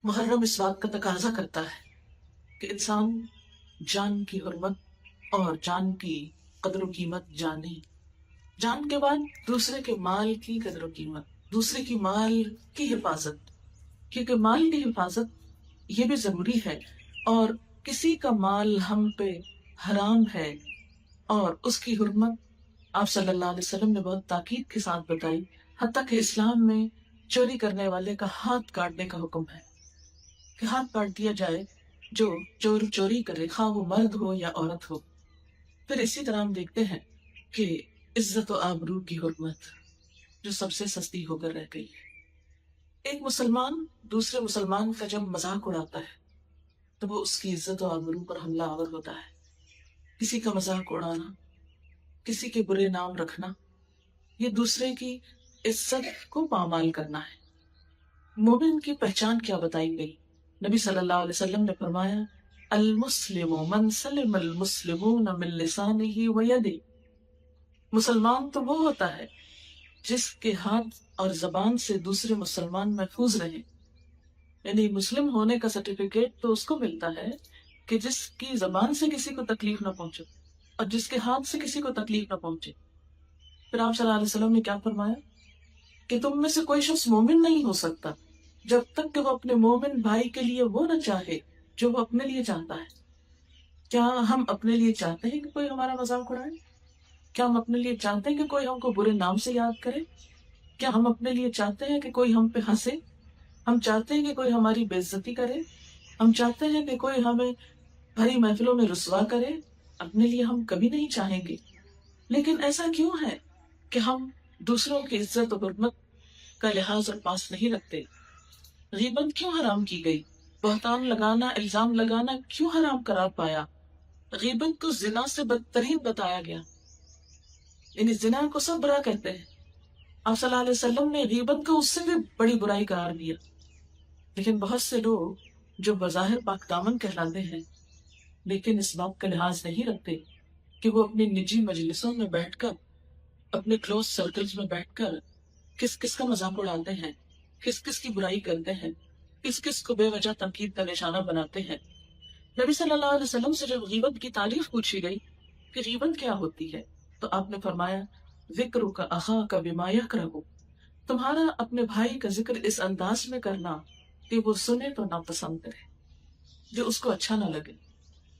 محرم اس بات کا تقاضا کرتا ہے کہ انسان جان کی حرمت اور جان کی قدر و قیمت جانے، جان کے بعد دوسرے کے مال کی قدر و قیمت، دوسرے کی مال کی حفاظت، کیونکہ مال کی حفاظت یہ بھی ضروری ہے، اور کسی کا مال ہم پہ حرام ہے اور اس کی حرمت آپ صلی اللہ علیہ وسلم نے بہت تاکید کے ساتھ بتائی، حتیٰ کہ اسلام میں چوری کرنے والے کا ہاتھ کاٹنے کا حکم ہے کہ ہاتھ کاٹ دیا جائے جو چور چوری کرے، خواہ وہ مرد ہو یا عورت ہو۔ پھر اسی طرح ہم دیکھتے ہیں کہ عزت و آبرو کی حرمت جو سب سے سستی ہو کر رہ گئی ہے۔ ایک مسلمان دوسرے مسلمان کا جب مذاق اڑاتا ہے تو وہ اس کی عزت و آبرو پر حملہ آور ہوتا ہے۔ کسی کا مذاق اڑانا، کسی کے برے نام رکھنا، یہ دوسرے کی عزت کو پامال کرنا ہے۔ مومن کی پہچان کیا بتائی گئی؟ نبی صلی اللہ علیہ وسلم نے فرمایا، المسلم من سلم المسلمون من لسانہ ویدہ۔ مسلمان تو وہ ہوتا ہے جس کے ہاتھ اور زبان سے دوسرے مسلمان محفوظ رہے، یعنی مسلم ہونے کا سرٹیفکیٹ تو اس کو ملتا ہے کہ جس کی زبان سے کسی کو تکلیف نہ پہنچے اور جس کے ہاتھ سے کسی کو تکلیف نہ پہنچے۔ پھر آپ صلی اللہ علیہ وسلم نے کیا فرمایا کہ تم میں سے کوئی شخص مومن نہیں ہو سکتا جب تک کہ وہ اپنے مومن بھائی کے لیے وہ نہ چاہے جو وہ اپنے لیے چاہتا ہے۔ کیا ہم اپنے لیے چاہتے ہیں کہ کوئی ہمارا مذاق اڑائے؟ کیا ہم اپنے لیے چاہتے ہیں کہ کوئی ہم کو برے نام سے یاد کرے؟ کیا ہم اپنے لیے چاہتے ہیں کہ کوئی ہم پہ ہنسے؟ ہم چاہتے ہیں کہ کوئی ہماری بے عزتی کرے؟ ہم چاہتے ہیں کہ کوئی ہمیں بھری محفلوں میں رسوا کرے؟ اپنے لیے ہم کبھی نہیں چاہیں گے۔ لیکن ایسا کیوں ہے کہ ہم دوسروں کی عزت و حرمت کا لحاظ اور پاس نہیں رکھتے؟ غیبت کیوں حرام کی گئی؟ بہتان لگانا، الزام لگانا کیوں حرام قرار پایا؟ غیبت کو زنا سے بدترین بتایا گیا، یعنی زنا کو سب برا کہتے ہیں، آپ صلی اللہ علیہ وسلم نے غیبت کو اس سے بھی بڑی برائی قرار دیا۔ لیکن بہت سے لوگ جو بظاہر پاک دامن کہلاتے ہیں لیکن اس بات کا لحاظ نہیں رکھتے کہ وہ اپنی نجی مجلسوں میں بیٹھ کر، اپنے کلوز سرکلز میں بیٹھ کر کس کس کا مذاق اڑاتے ہیں، کس کس کی برائی کرتے ہیں، کس کس کو بے وجہ تنقید کا نشانہ بناتے ہیں۔ نبی صلی اللہ علیہ وسلم سے جب غیبت کی تعریف پوچھی گئی کہ غیبت کیا ہوتی ہے تو آپ نے فرمایا، ذکرک اخاک بما یکرہ، تمہارا اپنے بھائی کا ذکر اس انداز میں کرنا کہ وہ سنے تو ناپسند کرے، جو اس کو اچھا نہ لگے۔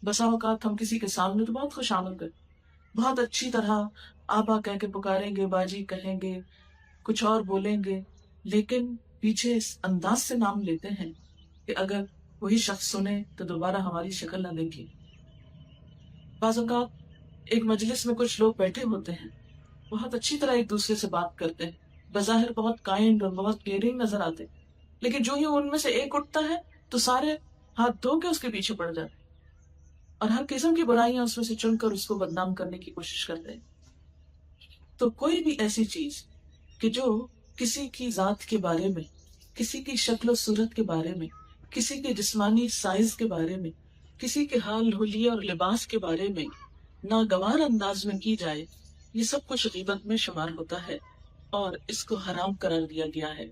بسا اوقات ہم کسی کے سامنے تو بہت خوش آمد کریں، بہت اچھی طرح آبا کہہ کے پکاریں گے، باجی کہیں گے، کچھ اور بولیں گے، لیکن پیچھے اس انداز سے نام لیتے ہیں کہ اگر وہی شخص سنے تو دوبارہ ہماری شکل نہ دیکھے۔ بعض اوقات ایک مجلس میں کچھ لوگ بیٹھے ہوتے ہیں، بہت اچھی طرح ایک دوسرے سے بات کرتے ہیں، بظاہر بہت کائنڈ اور بہت کیئرنگ نظر آتے، لیکن جو ہی ان میں سے ایک اٹھتا ہے تو سارے ہاتھ دھو کے اس کے پیچھے پڑ جاتے اور ہر قسم کی برائیاں اس میں سے چن کر اس کو بدنام کرنے کی کوشش کرتے ہیں۔ تو کوئی بھی ایسی چیز کہ جو کسی کی ذات کے بارے میں، کسی کی شکل و صورت کے بارے میں، کسی کے جسمانی سائز کے بارے میں، کسی کے حال حلیے اور لباس کے بارے میں ناگوار انداز میں کی جائے، یہ سب کچھ غیبت میں شمار ہوتا ہے اور اس کو حرام قرار دیا گیا ہے۔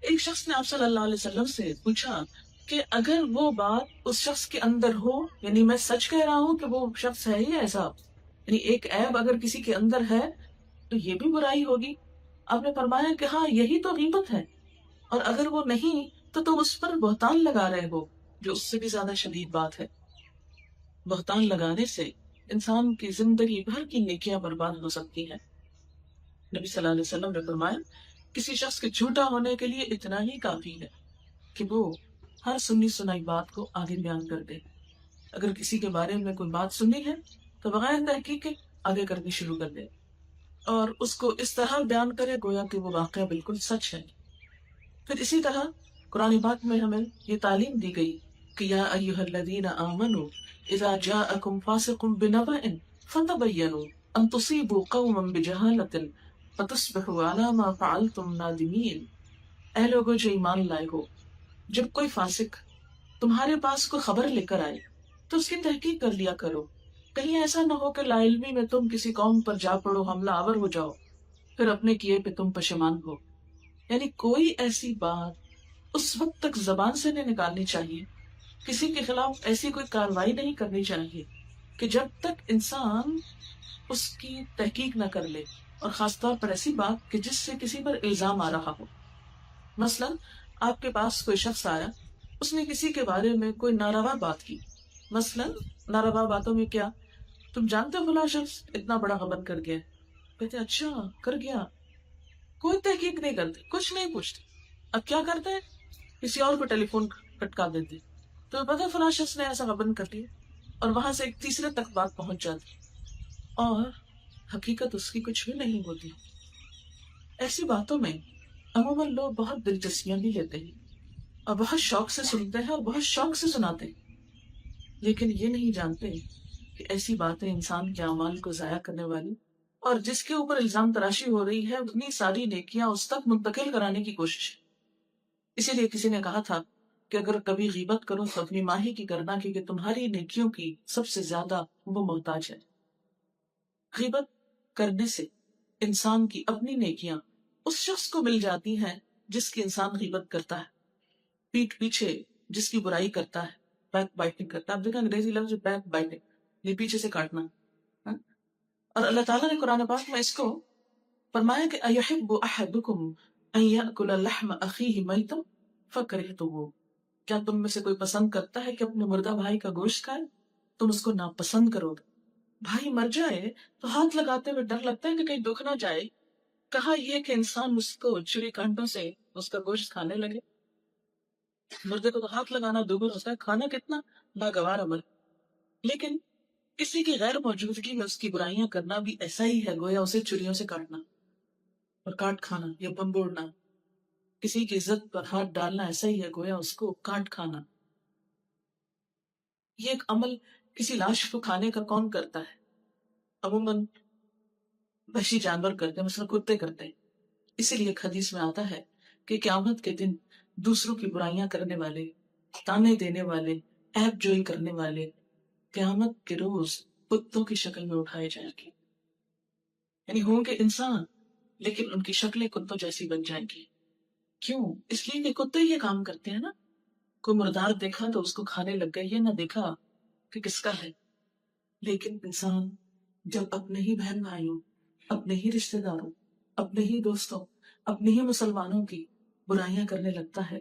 ایک شخص نے آپ صلی اللہ علیہ وسلم سے پوچھا کہ اگر وہ بات اس شخص کے اندر ہو، یعنی میں سچ کہہ رہا ہوں کہ وہ شخص ہے ہی ایسا، یعنی ایک عیب اگر کسی کے اندر ہے تو یہ بھی برائی ہوگی؟ آپ نے فرمایا کہ ہاں، یہی تو غیبت ہے، اور اگر وہ نہیں تو تم اس پر بہتان لگا رہے ہو، جو اس سے بھی زیادہ شدید بات ہے۔ بہتان لگانے سے انسان کی زندگی بھر کی نیکیاں برباد ہو سکتی ہیں۔ نبی صلی اللہ علیہ وسلم نے فرمایا، کسی شخص کے جھوٹا ہونے کے لیے اتنا ہی کافی ہے کہ وہ ہر سنی سنائی بات کو آگے بیان کر دے۔ اگر کسی کے بارے میں کوئی بات سنی ہے تو بغیر تحقیق کے آگے کرنی شروع کر دے اور اس کو اس طرح بیان کرے گویا کہ وہ واقعہ بالکل سچ ہے۔ پھر اسی طرح قرآن پاک میں ہمیں یہ تعلیم دی گئی کہ یا ایھا الذین آمنوا اذا جاءکم فاسق بنبأ فتبینوا ان تصیبوا قوما بجہالۃ فتصبحوا علی ما فعلتم نادمین۔ اے لوگو جو ایمان لائے ہو، جب کوئی فاسق تمہارے پاس کوئی خبر لے کر آئے تو اس کی تحقیق کر لیا کرو، کہیں ایسا نہ ہو کہ لا علمی میں تم کسی قوم پر جا پڑو، حملہ آور ہو جاؤ، پھر اپنے کیے پہ تم پشیمان ہو۔ یعنی کوئی ایسی بات اس وقت تک زبان سے نہیں نکالنی چاہیے، کسی کے خلاف ایسی کوئی کارروائی نہیں کرنی چاہیے کہ جب تک انسان اس کی تحقیق نہ کر لے، اور خاص طور پر ایسی بات کہ جس سے کسی پر الزام آ رہا ہو۔ مثلا آپ کے پاس کوئی شخص آیا، اس نے کسی کے بارے میں کوئی ناروا بات کی، مثلا ناروا باتوں میں کیا، تم جانتے ہو فلاں شخص اتنا بڑا غلط کر گیا، کہتے اچھا کر گیا، کوئی تحقیق نہیں کرتے، کچھ نہیں پوچھتے۔ اب کیا کرتے ہیں، کسی اور کو ٹیلی فون کٹکا دیتے، تو پتا فلاں شخص نے ایسا غبن کر لیا، اور وہاں سے ایک تیسرے تک بات پہنچ جاتی، اور حقیقت اس کی کچھ بھی نہیں ہوتی۔ ایسی باتوں میں عموماً لوگ بہت دلچسپیاں بھی لیتے ہیں، اور بہت شوق سے سنتے ہیں اور بہت شوق سے سناتے ہیں، لیکن یہ نہیں جانتے کہ ایسی باتیں انسان کے اعمال کو ضائع کرنے والی، اور جس کے اوپر الزام تراشی ہو رہی ہے اتنی ساری نیکیاں اس تک منتقل کرانے کی کوشش ہے۔ اسی لیے کسی نے کہا تھا کہ اگر کبھی غیبت کرو تو اپنی ماہی کی کرنا، کیونکہ تمہاری نیکیوں کی سب سے زیادہ وہ محتاج ہے۔ غیبت کرنے سے انسان کی اپنی نیکیاں اس شخص کو مل جاتی ہیں جس کی انسان غیبت کرتا ہے، پیٹھ پیچھے جس کی برائی کرتا ہے، بیک بائٹنگ کرتا ہے۔ آپ دیکھیں انگریزی لفظ بیک بائٹنگ، یہ پیچھے سے کاٹنا، ہاں؟ اور اللہ تعالیٰ نے قرآن پاک میں اس کو فرمایا کہ اَيُحِبُّ أَحَدُكُمْ أَن يَأْكُلَ لَحْمَ أَخِيهِ مَيْتًا فَكَرِهْتُمُوهُ، کیا تم میں سے کوئی پسند کرتا ہے کہ اپنے مردہ بھائی کا گوشت کھائے، تم اس کو ناپسند کرو گے۔ بھائی مر جائے تو ہاتھ لگاتے ہوئے ڈر لگتا ہے کہ کہیں دکھ نہ جائے، کہا یہ کہ انسان اس کو چھری کانٹوں سے اس کا گوشت کھانے لگے۔ مردے کو تو ہاتھ لگانا دوبر ہوتا ہے، کھانا کتنا ناگوار عمل۔ لیکن کسی کی غیر موجودگی میں اس کی برائیاں کرنا بھی ایسا ہی ہے، گویا اسے چھریوں سے کاٹنا اور کاٹ کھانا یا بمبوڑنا۔ کسی کی عزت پر ہاتھ ڈالنا ایسا ہی ہے، گویا اس کو کاٹ کھانا۔ یہ ایک عمل کسی لاش کو کھانے کا کون کرتا ہے؟ عموماً وحشی جانور کرتے ہیں، مثلا کتے کرتے ہیں۔ اسی لیے ایک حدیث میں آتا ہے کہ قیامت کے دن دوسروں کی برائیاں کرنے والے، تانے دینے والے، عیب جوئی کرنے والے قیامت کے روز کتوں کی شکل میں اٹھائے جائیں گے، یعنی ہوں گے انسان لیکن ان کی شکلیں کتوں جیسی بن جائیں گی۔ کیوں؟ اس لیے کہ کتے یہ کام کرتے ہیں نا، کوئی مردار دیکھا تو اس کو کھانے لگ گئے، یہ نہ دیکھا کہ کس کا ہے۔ لیکن انسان جب اپنے ہی بہن بھائیوں، اپنے ہی رشتہ داروں، اپنے ہی دوستوں، اپنے ہی مسلمانوں کی برائیاں کرنے لگتا ہے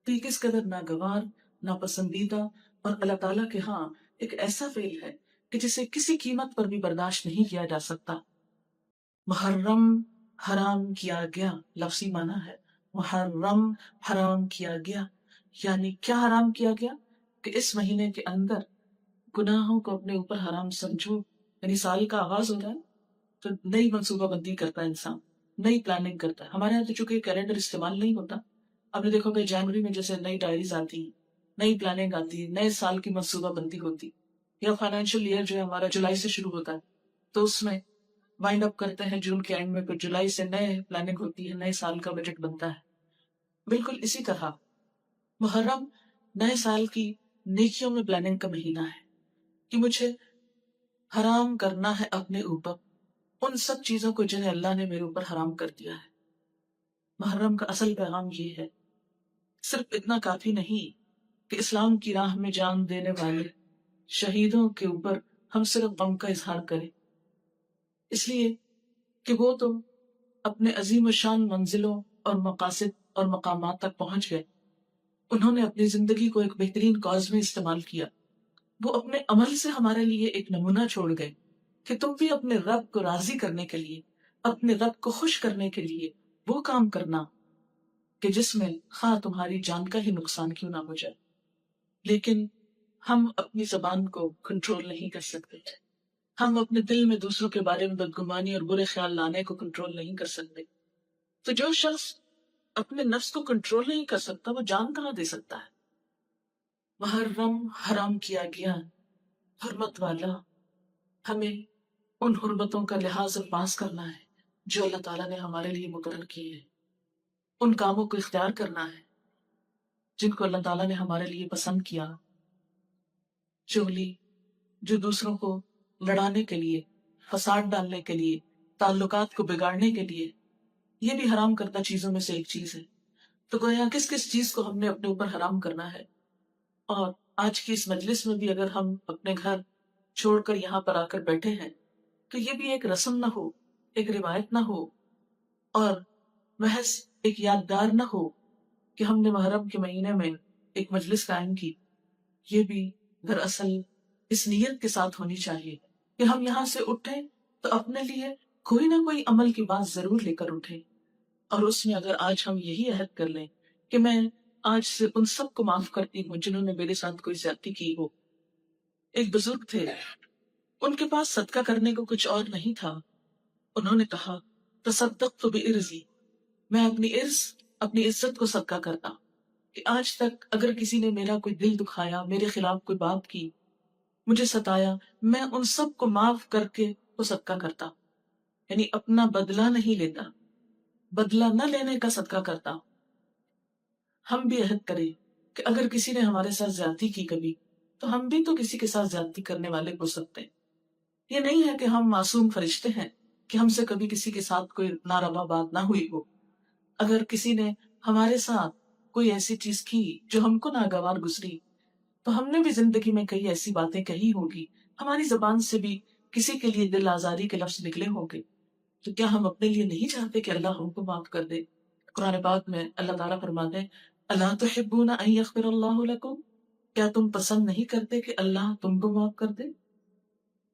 تو یہ کس قدر ناگوار، ناپسندیدہ اور اللہ تعالیٰ کے ہاں ایک ایسا فعل ہے کہ جسے کسی قیمت پر بھی برداشت نہیں کیا جا سکتا۔ محرم حرام کیا گیا، لفظی معنی ہے محرم حرام کیا گیا، یعنی کیا حرام کیا گیا کہ اس مہینے کے اندر گناہوں کو اپنے اوپر حرام سمجھو، یعنی سال کا آغاز ہوتا ہے تو نئی منصوبہ بندی کرتا ہے انسان، نئی پلاننگ کرتا ہے۔ ہمارے یہاں تو چونکہ کیلنڈر استعمال نہیں ہوتا، آپ نے دیکھو کہ جنوری میں جیسے نئی ڈائریز آتی ہیں، نئی پلاننگ آتی ہے، نئے سال کی منصوبہ بندی ہوتی، یا فائنینشیل ایئر جو ہے ہمارا جولائی سے شروع ہوتا ہے تو اس میں وائنڈ اپ کرتے ہیں جون کے اینڈ میں، پھر جولائی سے نئے پلاننگ ہوتی ہے، نئے سال کا بجٹ بنتا ہے۔ بالکل اسی طرح محرم نئے سال کی نیکیوں میں پلاننگ کا مہینہ ہے کہ مجھے حرام کرنا ہے اپنے اوپر ان سب چیزوں کو جنہیں اللہ نے میرے اوپر حرام کر دیا ہے۔ محرم کا اصل پیغام یہ ہے، صرف اتنا کافی نہیں کہ اسلام کی راہ میں جان دینے والے شہیدوں کے اوپر ہم صرف غم کا اظہار کریں، اس لیے کہ وہ تو اپنے عظیم الشان منزلوں اور مقاصد اور مقامات تک پہنچ گئے، انہوں نے اپنی زندگی کو ایک بہترین کاز میں استعمال کیا، وہ اپنے عمل سے ہمارے لیے ایک نمونہ چھوڑ گئے کہ تم بھی اپنے رب کو راضی کرنے کے لیے، اپنے رب کو خوش کرنے کے لیے وہ کام کرنا کہ جس میں خواہ تمہاری جان کا ہی نقصان کیوں نہ ہو جائے۔ لیکن ہم اپنی زبان کو کنٹرول نہیں کر سکتے، ہم اپنے دل میں دوسروں کے بارے میں بدگمانی اور برے خیال لانے کو کنٹرول نہیں کر سکتے۔ تو جو شخص اپنے نفس کو کنٹرول نہیں کر سکتا وہ جان کہاں دے سکتا ہے؟ محرم حرام کیا گیا، حرمت والا، ہمیں ان حرمتوں کا لحاظ اور پاس کرنا ہے جو اللہ تعالیٰ نے ہمارے لیے مقرر کیے ہیں، ان کاموں کو اختیار کرنا ہے جن کو اللہ تعالیٰ نے ہمارے لیے پسند کیا۔ چغلی جو دوسروں کو لڑانے کے لیے، فساد ڈالنے کے لیے، تعلقات کو بگاڑنے کے لیے، یہ بھی حرام کردہ چیزوں میں سے ایک چیز ہے۔ تو گویا کس کس چیز کو ہم نے اپنے اوپر حرام کرنا ہے. اور آج کی اس مجلس میں بھی اگر ہم اپنے گھر چھوڑ کر یہاں پر آ کر بیٹھے ہیں تو یہ بھی ایک رسم نہ ہو، ایک روایت نہ ہو، اور محض ایک یادگار نہ ہو کہ ہم نے محرم کے مہینے میں ایک مجلس قائم کی. یہ بھی دراصل اس نیت کے ساتھ ہونی چاہیے کہ ہم یہاں سے اٹھیں تو اپنے لیے کوئی نہ کوئی عمل کی بات ضرور لے کر اٹھیں، اور اس میں اگر آج ہم یہی عہد کر لیں کہ میں آج سے ان سب کو معاف کرتی ہوں جنہوں نے میرے ساتھ کوئی زیادتی کی ہو. ایک بزرگ تھے، ان کے پاس صدقہ کرنے کو کچھ اور نہیں تھا. انہوں نے کہا تصدقت بعرضی، میں اپنی عرض، اپنی عزت کو صدقہ کرتا کہ آج تک اگر کسی نے میرا کوئی دل دکھایا، میرے خلاف کوئی بات کی، مجھے ستایا، میں ان سب کو معاف کر کے وہ صدقہ کرتا. یعنی اپنا بدلہ نہیں لیتا، بدلہ نہ لینے کا صدقہ کرتا. ہم بھی عہد کریں کہ اگر کسی نے ہمارے ساتھ زیادتی کی کبھی، تو ہم بھی تو کسی کے ساتھ زیادتی کرنے والے ہو سکتے ہیں. یہ نہیں ہے کہ ہم معصوم فرشتے ہیں کہ ہم سے کبھی کسی کے ساتھ کوئی ناروا بات نہ ہوئی ہو. اگر کسی نے ہمارے ساتھ کوئی ایسی چیز کی جو ہم کو ناگوار گزری، تو ہم نے بھی زندگی میں کئی ایسی باتیں کہی ہوگی، ہماری زبان سے بھی کسی کے لیے دل آزاری کے لفظ نکلے ہوں گے. تو کیا ہم اپنے لیے نہیں چاہتے کہ اللہ ہم کو معاف کر دے؟ قرآن پاک میں اللہ تعالیٰ فرماتے ہیں اللہ تحبون ان یغفر اللہ لکم، کیا تم پسند نہیں کرتے کہ اللہ تم کو معاف کر دے؟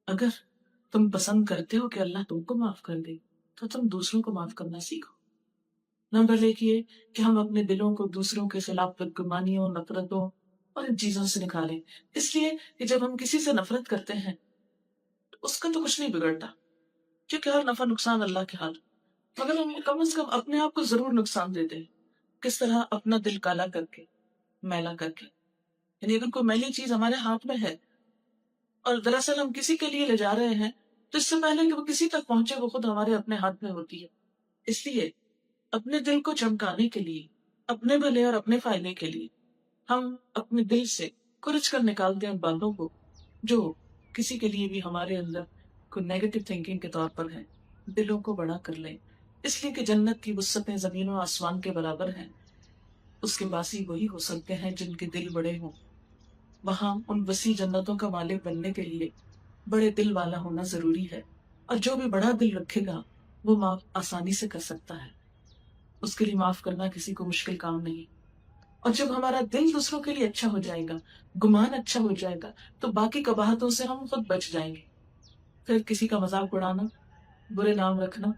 اگر تم پسند کرتے ہو کہ اللہ تم کو معاف کر دے تو تم دوسروں کو معاف کرنا سیکھو. نمبر 1 یہ کہ ہم اپنے دلوں کو دوسروں کے خلاف بدگمانیوں، نفرتوں اور ان چیزوں سے نکالیں. اس لیے کہ جب ہم کسی سے نفرت کرتے ہیں تو اس کا تو کچھ نہیں بگڑتا، کیونکہ ہر نفع نقصان اللہ کے ہاتھ، مگر ہم کم از کم اپنے آپ کو ضرور نقصان دیتے ہیں. کس طرح؟ اپنا دل کالا کر کے، میلا کر کے. یعنی اگر کوئی میلی چیز ہمارے ہاتھ میں ہے اور دراصل ہم کسی کے لیے لے جا رہے ہیں، تو اس سے پہلے کہ وہ کسی تک پہنچے وہ خود ہمارے اپنے ہاتھ میں ہوتی ہے. اس لیے اپنے دل کو چمکانے کے لیے، اپنے بھلے اور اپنے فائدے کے لیے، ہم اپنے دل سے کچھ کر نکالتے ہیں ان باتوں کو جو کسی کے لیے بھی ہمارے اندر کوئی نیگیٹو تھنکنگ کے طور پر ہے. دلوں کو بڑا کر لیں، اس لیے کہ جنت کی وسعتیں زمین و آسمان کے برابر ہیں. اس کے باسی وہی ہو سکتے ہیں جن کے دل بڑے ہوں. وہاں ان وسیع جنتوں کا مالک بننے کے لیے بڑے دل والا ہونا ضروری ہے، اور جو بھی بڑا دل رکھے گا وہ معاف آسانی سے کر سکتا ہے. اس کے لیے معاف کرنا کسی کو مشکل کام نہیں. اور جب ہمارا دل دوسروں کے لیے اچھا ہو جائے گا، گمان اچھا ہو جائے گا، تو باقی قباحتوں سے ہم خود بچ جائیں گے. پھر کسی کا مذاق اڑانا، برے نام رکھنا،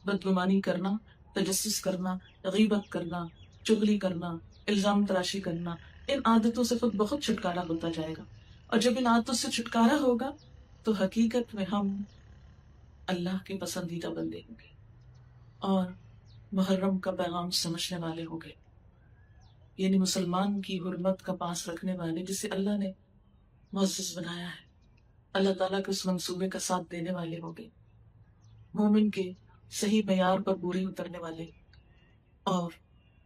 بدگمانی کرنا، تجسس کرنا، غیبت کرنا، چغلی کرنا، الزام تراشی کرنا، ان عادتوں سے خود بخود چھٹکارا ہوتا جائے گا. اور جب ان عادتوں سے چھٹکارا ہوگا تو حقیقت میں ہم اللہ کے پسندیدہ بندے ہوں گے اور محرم کا پیغام سمجھنے والے ہوں گے. یعنی مسلمان کی حرمت کا پاس رکھنے والے، جسے اللہ نے معزز بنایا ہے، اللہ تعالیٰ کے اس منصوبے کا ساتھ دینے والے ہوں گے، مومن کے صحیح معیار پر پورے اترنے والے. اور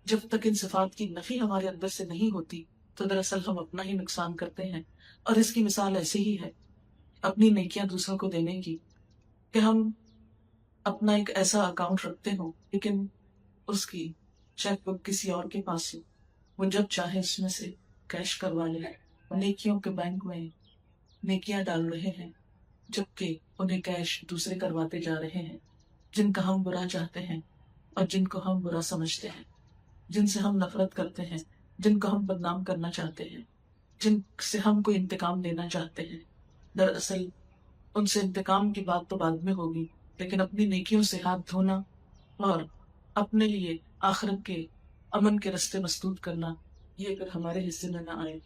جب تک ان صفات کی نفی ہمارے اندر سے نہیں ہوتی تو دراصل ہم اپنا ہی نقصان کرتے ہیں. اور اس کی مثال ایسے ہی ہے اپنی نیکیاں دوسروں کو دینے کی، کہ ہم اپنا ایک ایسا اکاؤنٹ رکھتے ہوں لیکن اس کی چیک بک کسی اور کے پاس ہو، وہ جب چاہے اس میں سے کیش کروا لے. نیکیوں کے بینک میں نیکیاں ڈال رہے ہیں جبکہ انہیں کیش دوسرے کرواتے جا رہے ہیں، جن کا ہم برا چاہتے ہیں اور جن کو ہم برا سمجھتے ہیں، جن سے ہم نفرت کرتے ہیں، جن کو ہم بدنام کرنا چاہتے ہیں، جن سے ہم کوئی انتقام لینا چاہتے ہیں. دراصل ان سے انتقام کی بات تو بعد میں ہوگی، لیکن اپنی نیکیوں سے ہاتھ دھونا اور اپنے لیے آخرت کے امن کے رستے مسدود کرنا، یہ اگر ہمارے حصے میں نہ آئے.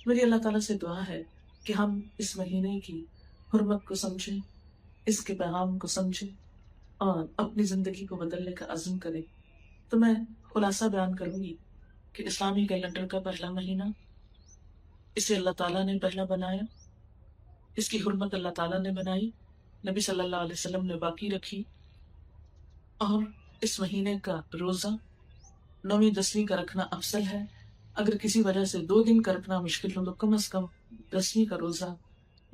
میری اللہ تعالیٰ سے دعا ہے کہ ہم اس مہینے کی حرمت کو سمجھیں، اس کے پیغام کو سمجھیں اور اپنی زندگی کو بدلنے کا عزم کریں. تو میں خلاصہ بیان کروں گی کہ اسلامی کیلنڈر کا پہلا مہینہ، اسے اللہ تعالیٰ نے پہلا بنایا، اس کی حرمت اللہ تعالیٰ نے بنائی، نبی صلی اللہ علیہ وسلم نے باقی رکھی. اور اس مہینے کا روزہ 9ویں 10ویں کا رکھنا افضل ہے. اگر کسی وجہ سے 2 دن کا رکھنا مشکل ہو تو کم از کم 10ویں کا روزہ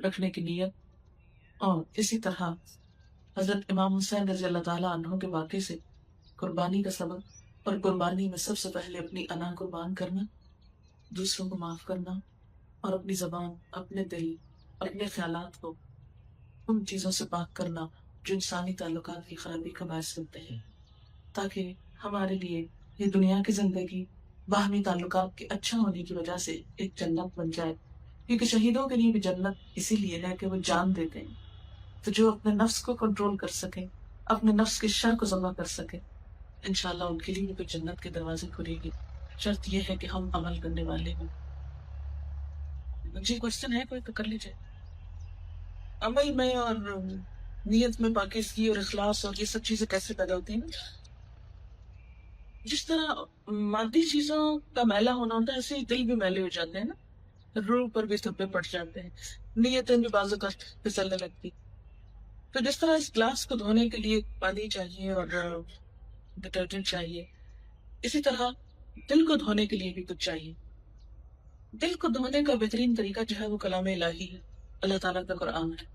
رکھنے کی نیت. اور اسی طرح حضرت امام حسین رضی اللہ تعالیٰ عنہ کے واقعے سے قربانی کا سبب اور قربانی میں سب سے پہلے اپنی انا قربان کرنا، دوسروں کو معاف کرنا، اور اپنی زبان، اپنے دل، اپنے خیالات کو ان چیزوں سے پاک کرنا جو انسانی تعلقات کی خرابی کا باعث بنتے ہیں، تاکہ ہمارے لیے یہ دنیا کی زندگی باہمی تعلقات کے اچھا ہونے کی وجہ سے ایک جنت بن جائے، کیونکہ شہیدوں کے لیے بھی جنت اسی لیے ہے کہ وہ جان دیتے ہیں۔ تو جو اپنے نفس کو کنٹرول کر سکے، اپنے نفس کے شر کو ذبح کر سکے، انشاءاللہ ان کے لیے بھی پھر جنت کے دروازے کھلے گی، شرط یہ ہے کہ ہم عمل کرنے والے ہوں۔ جی کوشچن ہے کوئی تو کر لیجیے۔ عمل میں اور نیت میں پاکیزگی اور اخلاص اور یہ سب چیزیں کیسے پیدا ہوتی ہیں؟ جس طرح مادی چیزوں کا میلا ہونا ہوتا ہے، ایسے ہی دل بھی میلے ہو جاتے ہیں نا، روح پر بھی دھبے پڑ جاتے ہیں، نیتیں بھی بعض اوقات پھسلنے لگتی۔ تو جس طرح اس گلاس کو دھونے کے لیے پانی چاہیے اور ڈٹرجنٹ چاہیے، اسی طرح دل کو دھونے کے لیے بھی کچھ چاہیے۔ دل کو دھونے کا بہترین طریقہ جو ہے وہ کلام الہی ہے، اللہ تعالیٰ کا قرآن ہے۔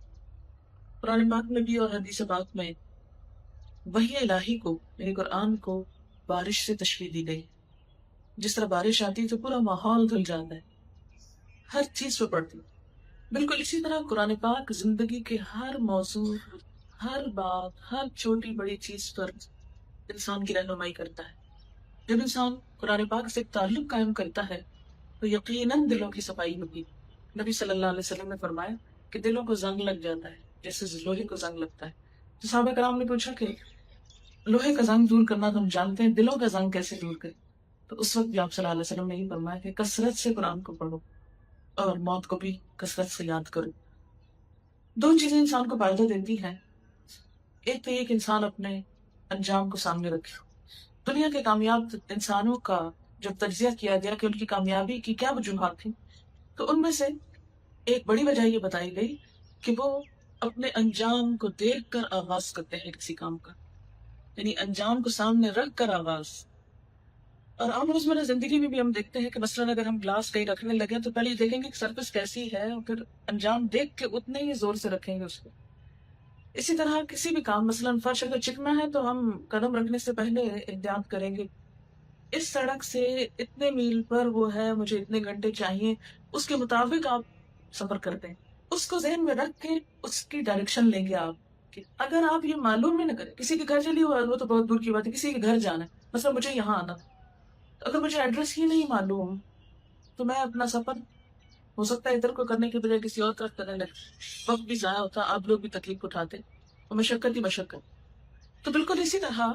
قرآن پاک میں بھی اور حدیث پاک میں وحی الہی کو یعنی قرآن کو بارش سے تشبیہ دی گئی۔ جس طرح بارش آتی تو پورا ماحول دھل جاتا ہے، ہر چیز پہ پڑتی، بالکل اسی طرح قرآن پاک زندگی کے ہر موضوع، ہر بات، ہر چھوٹی بڑی چیز پر انسان کی رہنمائی کرتا ہے۔ جب انسان قرآن پاک سے ایک تعلق قائم کرتا ہے تو یقیناً دلوں کی صفائی ہوگی۔ نبی صلی اللہ علیہ وسلم نے فرمایا کہ دلوں کو زنگ لگ جاتا ہے جیسے لوہے کو زنگ لگتا ہے۔ تو صحابہ کرام نے پوچھا کہ لوہے کا زنگ دور کرنا تو ہم جانتے ہیں، دلوں کا زنگ کیسے دور کریں؟ تو اس وقت بھی آپ صلی اللہ علیہ وسلم نے یہ فرمایا کہ کثرت سے قرآن کو پڑھو اور موت کو بھی کثرت سے یاد کرو۔ دو چیزیں انسان کو فائدہ دیتی ہیں، ایک تو یہ کہ انسان اپنے انجام کو سامنے رکھے۔ دنیا کے کامیاب انسانوں کا جب تجزیہ کیا گیا کہ ان کی کامیابی کی کیا وجوہات تھیں، تو ان میں سے ایک بڑی وجہ یہ بتائی گئی کہ وہ اپنے انجام کو دیکھ کر آغاز کرتے ہیں کسی کام کا، یعنی انجام کو سامنے رکھ کر آغاز۔ اور عام روزمرہ زندگی میں بھی ہم دیکھتے ہیں کہ مثلاً اگر ہم گلاس کہیں رکھنے لگے تو پہلے یہ دیکھیں گے کہ سرفس کیسی ہے اور پھر انجام دیکھ کے اتنے ہی زور سے رکھیں گے اس کو۔ اسی طرح کسی بھی کام، مثلاً فرش اگر چکنا ہے تو ہم قدم رکھنے سے پہلے احتیاط کریں گے، اس سڑک سے اتنے میل پر وہ ہے، مجھے اتنے گھنٹے چاہیے، اس کے مطابق آپ سفر کرتے ہیں، اس کو ذہن میں رکھ کے اس کی ڈائریکشن لیں گے آپ۔ کہ اگر آپ یہ معلوم ہی نہ کریں، کسی کے گھر چلی وہ تو بہت دور کی بات ہے، کسی کے گھر جانا ہے، مثلا مجھے یہاں آنا، تو اگر مجھے ایڈریس ہی نہیں معلوم تو میں اپنا سفر ہو سکتا ہے ادھر کو کرنے کی بجائے کسی اور طرف کرنے لگے، وقت بھی ضائع ہوتا، آپ لوگ بھی تکلیف اٹھاتے اور مشقت ہی مشقت۔ تو بالکل اسی طرح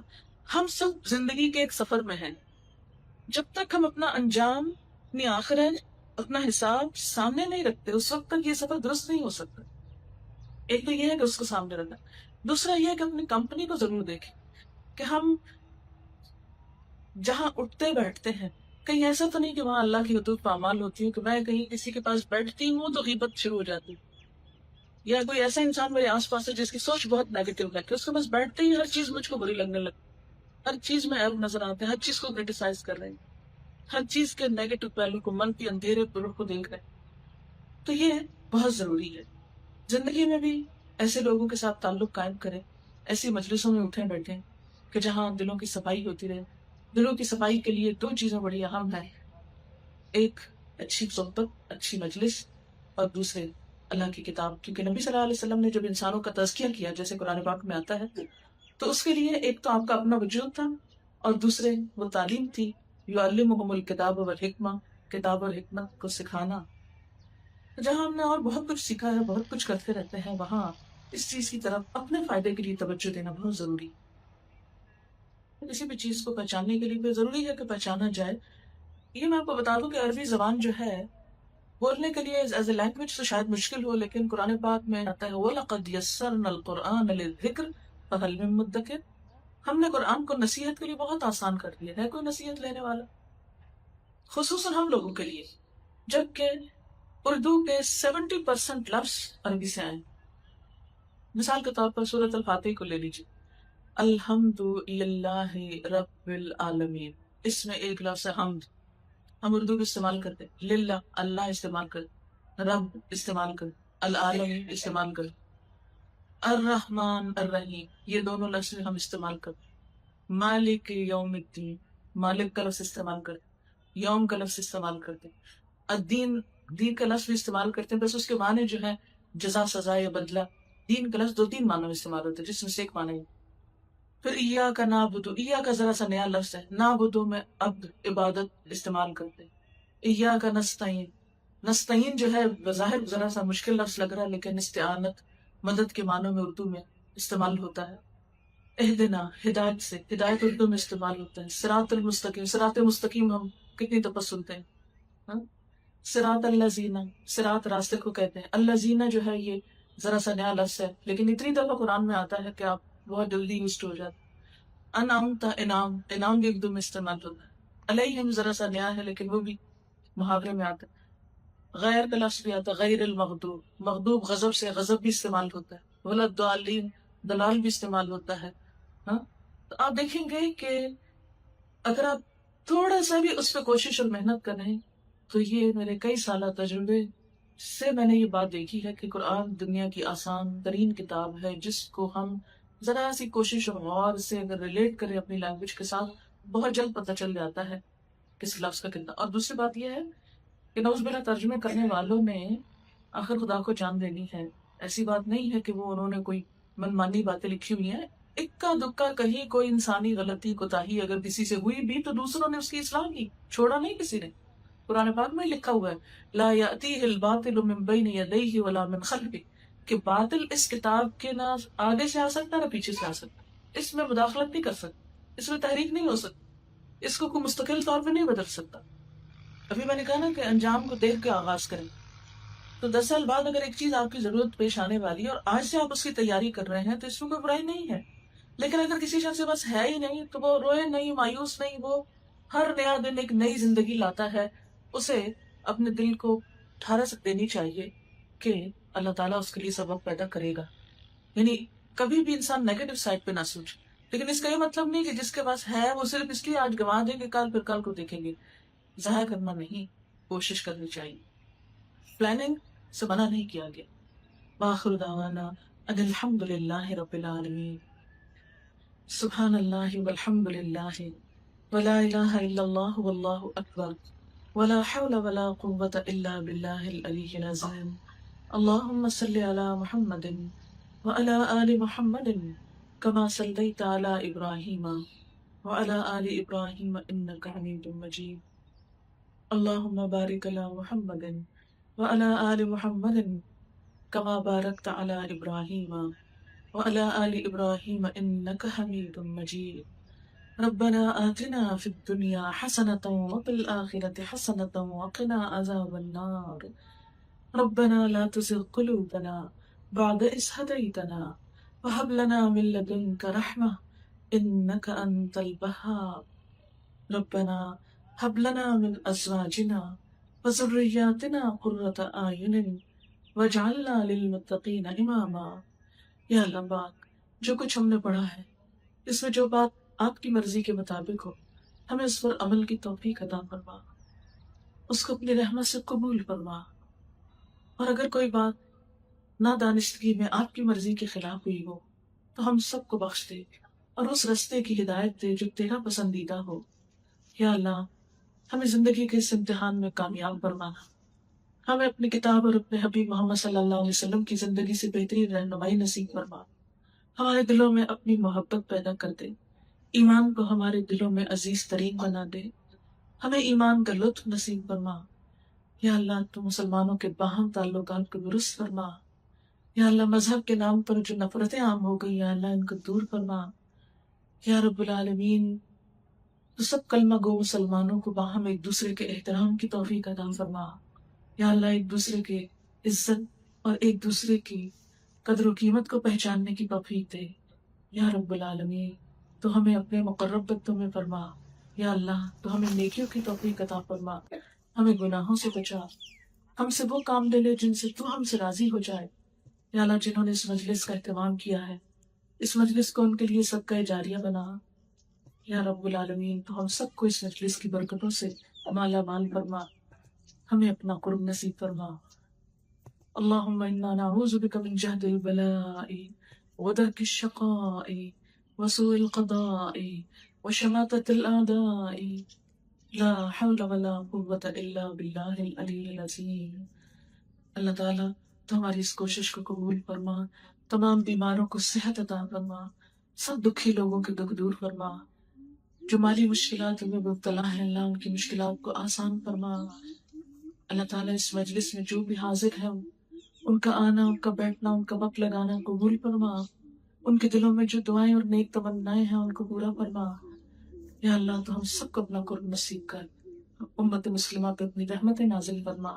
ہم سب زندگی کے ایک سفر میں ہیں، جب تک ہم اپنا انجام، اپنی آخرت، اپنا حساب سامنے نہیں رکھتے اس وقت تک یہ سفر درست نہیں ہو سکتا۔ ایک تو یہ ہے کہ اس کو سامنے رکھنا، دوسرا یہ ہے کہ اپنی کمپنی کو ضرور دیکھیں کہ ہم جہاں اٹھتے بیٹھتے ہیں کہیں ایسا تو نہیں کہ وہاں اللہ کی حدود پامال ہوتی ہے، کہ میں کہیں کسی کے پاس بیٹھتی ہوں تو غیبت شروع ہو جاتی، یا کوئی ایسا انسان میرے آس پاس ہے جس کی سوچ بہت نیگیٹو ہے کہ اس کے پاس بیٹھتے ہی ہر چیز مجھ کو بری لگنے لگتی، ہر چیز میں عیب نظر آتے ہیں، ہر چیز کو کرٹیسائز کر رہے ہیں، ہر چیز کے نیگیٹو پہلو کو، منفی اندھیرے پروں کو دیکھ رہے ہیں۔ تو یہ بہت ضروری ہے زندگی میں بھی ایسے لوگوں کے ساتھ تعلق قائم کریں، ایسی مجلسوں میں اٹھیں بیٹھیں کہ جہاں دلوں کی صفائی ہوتی رہے۔ دلوں کی صفائی کے لیے دو چیزیں بڑی اہم ہیں، ایک اچھی صحبت، اچھی مجلس، اور دوسرے اللہ کی کتاب، کیونکہ نبی صلی اللہ علیہ وسلم نے جب انسانوں کا تزکیہ کیا جیسے قرآن پاک میں آتا ہے تو اس کے لیے ایک تو آپ کا اپنا وجود تھا اور دوسرے وہ تعلیم تھی، یعلمہم الکتاب والحکمہ، کتاب اور حکمت کو سکھانا۔ جہاں ہم نے اور بہت کچھ سیکھا ہے، بہت کچھ کرتے رہتے ہیں، وہاں اس چیز کی طرف اپنے فائدے کے لیے توجہ دینا بہت ضروری ہے۔ کسی بھی چیز کو پہچاننے کے لیے پھر ضروری ہے کہ پہچانا جائے۔ یہ میں آپ کو بتا دوں کہ عربی زبان جو ہے بولنے کے لیے ایز اے لینگویج تو شاید مشکل ہو، لیکن قرآن پاک میں آتا ہے وَلَقَدْ يَسَّرْنَا الْقُرْآنَ لِلذِّكْرِ فَهَلْ مِن مُدَّكِرٍ، ہم نے قرآن کو نصیحت کے لیے بہت آسان کر دیا ہے، کوئی نصیحت لینے والا، خصوصاً ہم لوگوں کے لیے، جبکہ اردو کے 70% لفظ عربی سے آئے۔ مثال کے طور پر سورۃ الفاتح کو لے لیجیے، الحمد للہ رب العالمین، اس میں ایک لفظ ہے حمد، ہم اردو میں استعمال کرتے ہیں، للہ اللہ استعمال کر، رب استعمال کر، العالمین استعمال کر، الرحمن الرحیم یہ دونوں لفظ ہم استعمال کر، مالک یوم الدین مالک کا لفظ استعمال کرتے ہیں، یوم کا لفظ استعمال کرتے ہیں، الدین دین کا لفظ بھی استعمال کرتے ہیں، بس اس کے معنی جو ہے جزا، سزا یا بدلہ. دین کا لفظ دو تین معنوں میں استعمال ہوتا ہے، جس میں سے ایک معنی ہے. پھر ایا کا نعبدو، ایا کا ذرا سا نیا لفظ ہے، نعبدو میں عبد عبادت استعمال کرتے ہیں. ایا کا نستعین، نستعین جو ہے بظاہر ذرا سا مشکل لفظ لگ رہا ہے، لیکن استعانت مدد کے معنوں میں اردو میں استعمال ہوتا ہے. اہدنا ہدایت سے، ہدایت اردو میں استعمال ہوتا ہے. صراط المستقیم، صراط مستقیم ہم کتنی دفعہ سنتے ہیں. ہاں؟ صراط الذین، صراط راستے کو کہتے ہیں. الذین جو ہے یہ ذرا سا نیا لفظ ہے، لیکن اتنی دفعہ قرآن میں آتا ہے کہ آپ بہت جلدی یوزڈ ہو جاتے. انعمت، انعام، انعام بھی اردو میں استعمال ہوتا ہے. علیہم ذرا سا نیا ہے، لیکن وہ بھی محاورے میں آتا ہے. غیر کا لفظ بھی آتا ہے، غیر المغضوب، مغضوب غضب سے، غضب بھی استعمال ہوتا ہے. ولا الضالین، دلال بھی استعمال ہوتا ہے. ہاں، تو آپ دیکھیں گے کہ اگر آپ تھوڑا سا بھی اس پہ کوشش اور محنت کریں تو یہ میرے کئی سالہ تجربے سے میں نے یہ بات دیکھی ہے کہ قرآن دنیا کی آسان ترین کتاب ہے، جس کو ہم ذرا سی کوشش اور غور سے اگر ریلیٹ کریں اپنی لینگویج کے ساتھ، بہت جلد پتہ چل جاتا ہے کس لفظ کا کتنا. اور دوسری بات یہ ہے کہ نوز باللہ ترجمے کرنے والوں نے آخر خدا کو جان دینی ہے. ایسی بات نہیں ہے کہ وہ انہوں نے کوئی منمانی باتیں لکھی ہوئی ہیں. اکا دکا کہیں کوئی انسانی غلطی کوتاہی اگر کسی سے ہوئی بھی تو دوسروں نے اس کی اصلاح کی، چھوڑا نہیں کسی نے. قرآن پاک میں لکھا ہوا ہے لا یأتیہ الباطل من بین یدیہ ولا من خلفہ، کہ باطل اس کتاب کے نہ آگے سے آ سکتا نہ پیچھے سے آ سکتا. اس میں مداخلت نہیں کر سکتا، اس میں تحریک نہیں ہو سکتی، اس کو کوئی مستقل طور پہ نہیں بدل سکتا. ابھی میں نے کہا نا کہ انجام کو دیکھ کے آغاز کریں. تو 10 سال بعد اگر ایک چیز آپ کی ضرورت پیش آنے والی ہے اور آج سے آپ اس کی تیاری کر رہے ہیں تو اس میں کوئی برائی نہیں ہے. لیکن اگر کسی شخص کے پاس ہے ہی نہیں تو وہ روئے نہیں، مایوس نہیں، وہ ہر نیا دن ایک نئی زندگی لاتا ہے. اسے اپنے دل کو ٹھارس دینی چاہیے کہ اللہ تعالیٰ اس کے لیے سبب پیدا کرے گا. یعنی کبھی بھی انسان نیگیٹو سائڈ پہ نہ سوچے. لیکن اس کا یہ مطلب نہیں کہ جس کے پاس ہے وہ صرف اس لیے آج گنوا دیں گے کل پھر کل کو دیکھیں گے. ضائع کرنا نہیں، کوشش کرنی چاہیے. پلاننگ سے منع نہیں کیا گیا. وآخر دعوانا ان الحمد للہ رب العالمین. سبحان اللہ والحمد للہ ولا الہ الا اللہ واللہ اکبر ولا حول ولا قوة الا باللہ العلی العظیم. اللہم صل علی محمد وعلى آل محمد كما صلیت علی ابراہیم وعلى آل ابراہیم انک حمید مجید. اللہم بارک علی محمد وعلى آل محمد كما باركت على إبراهيم وعلى آل إبراهيم إنك حميد مجيد. ربنا آتنا في الدنيا حسنة وفي الآخرة حسنة وقنا عذاب النار. ربنا لا تزغ قلوبنا بعد إذ هديتنا وهب لنا من لدنك رحمة إنك أنت الوهاب. ربنا هب لنا من أزواجنا وذرياتنا قرة أعين وجعلنا للمتقین اماما. یا اللہ پاک، جو کچھ ہم نے پڑھا ہے اس میں جو بات آپ کی مرضی کے مطابق ہو ہمیں اس پر عمل کی توفیق عطا فرما، اس کو اپنی رحمت سے قبول فرما. اور اگر کوئی بات نادانستگی میں آپ کی مرضی کے خلاف ہوئی ہو تو ہم سب کو بخش دے اور اس رستے کی ہدایت دے جو تیرا پسندیدہ ہو. یا اللہ، ہمیں زندگی کے اس امتحان میں کامیاب فرمانا. ہمیں اپنی کتاب اور اپنے حبیب محمد صلی اللہ علیہ وسلم کی زندگی سے بہترین رہنمائی نصیب فرما. ہمارے دلوں میں اپنی محبت پیدا کر دے، ایمان کو ہمارے دلوں میں عزیز ترین بنا دے. ہمیں ایمان کا لطف نصیب فرما. یا اللہ، تو مسلمانوں کے باہم تعلقات کو درست فرما. یا اللہ، مذہب کے نام پر جو نفرتیں عام ہو گئی یا اللہ ان کو دور فرما. یا رب العالمین، تو سب کلمہ گو مسلمانوں کو باہم ایک دوسرے کے احترام کی توفیق عطا فرما. یا اللہ، ایک دوسرے کے عزت اور ایک دوسرے کی قدر و قیمت کو پہچاننے کی توفیق دے. یا رب العالمین، تو ہمیں اپنے مقرب بندوں میں فرما. یا اللہ، تو ہمیں نیکیوں کی توفیق عطا فرما، ہمیں گناہوں سے بچا، ہم سے وہ کام لے لے جن سے تو ہم سے راضی ہو جائے. یا اللہ، جنہوں نے اس مجلس کا اہتمام کیا ہے اس مجلس کو ان کے لیے صدقہ جاریہ بنا. یا رب العالمین، تو ہم سب کو اس مجلس کی برکتوں سے مالا مال فرما، ہمیں اپنا قرب نصیب فرما. اللہم انا نعوذ بک من جہد البلاء ودرک الشقاء وسوء القضاء وشماتة الأعداء لا حول ولا قوة إلا بالله العلی العظیم۔ اللہ تعالیٰ تو ہماری اس کوشش کو قبول فرما، تمام بیماروں کو صحت عطا فرما، سب دکھی لوگوں کے دکھ دور فرما، جو مالی مشکلات میں مبتلا ہیں اللہ ان کی مشکلات کو آسان فرما۔ اللہ تعالیٰ اس مجلس میں جو بھی حاضر ہیں ان کا آنا، ان کا بیٹھنا، ان کا وقت لگانا قبول فرما، ان کے دلوں میں جو دعائیں اور نیک تمنائیں ہیں ان کو پورا فرما۔ یا اللہ تو ہم سب کو اپنا قرب نصیب کر، امت مسلمہ پہ اپنی رحمت نازل فرما۔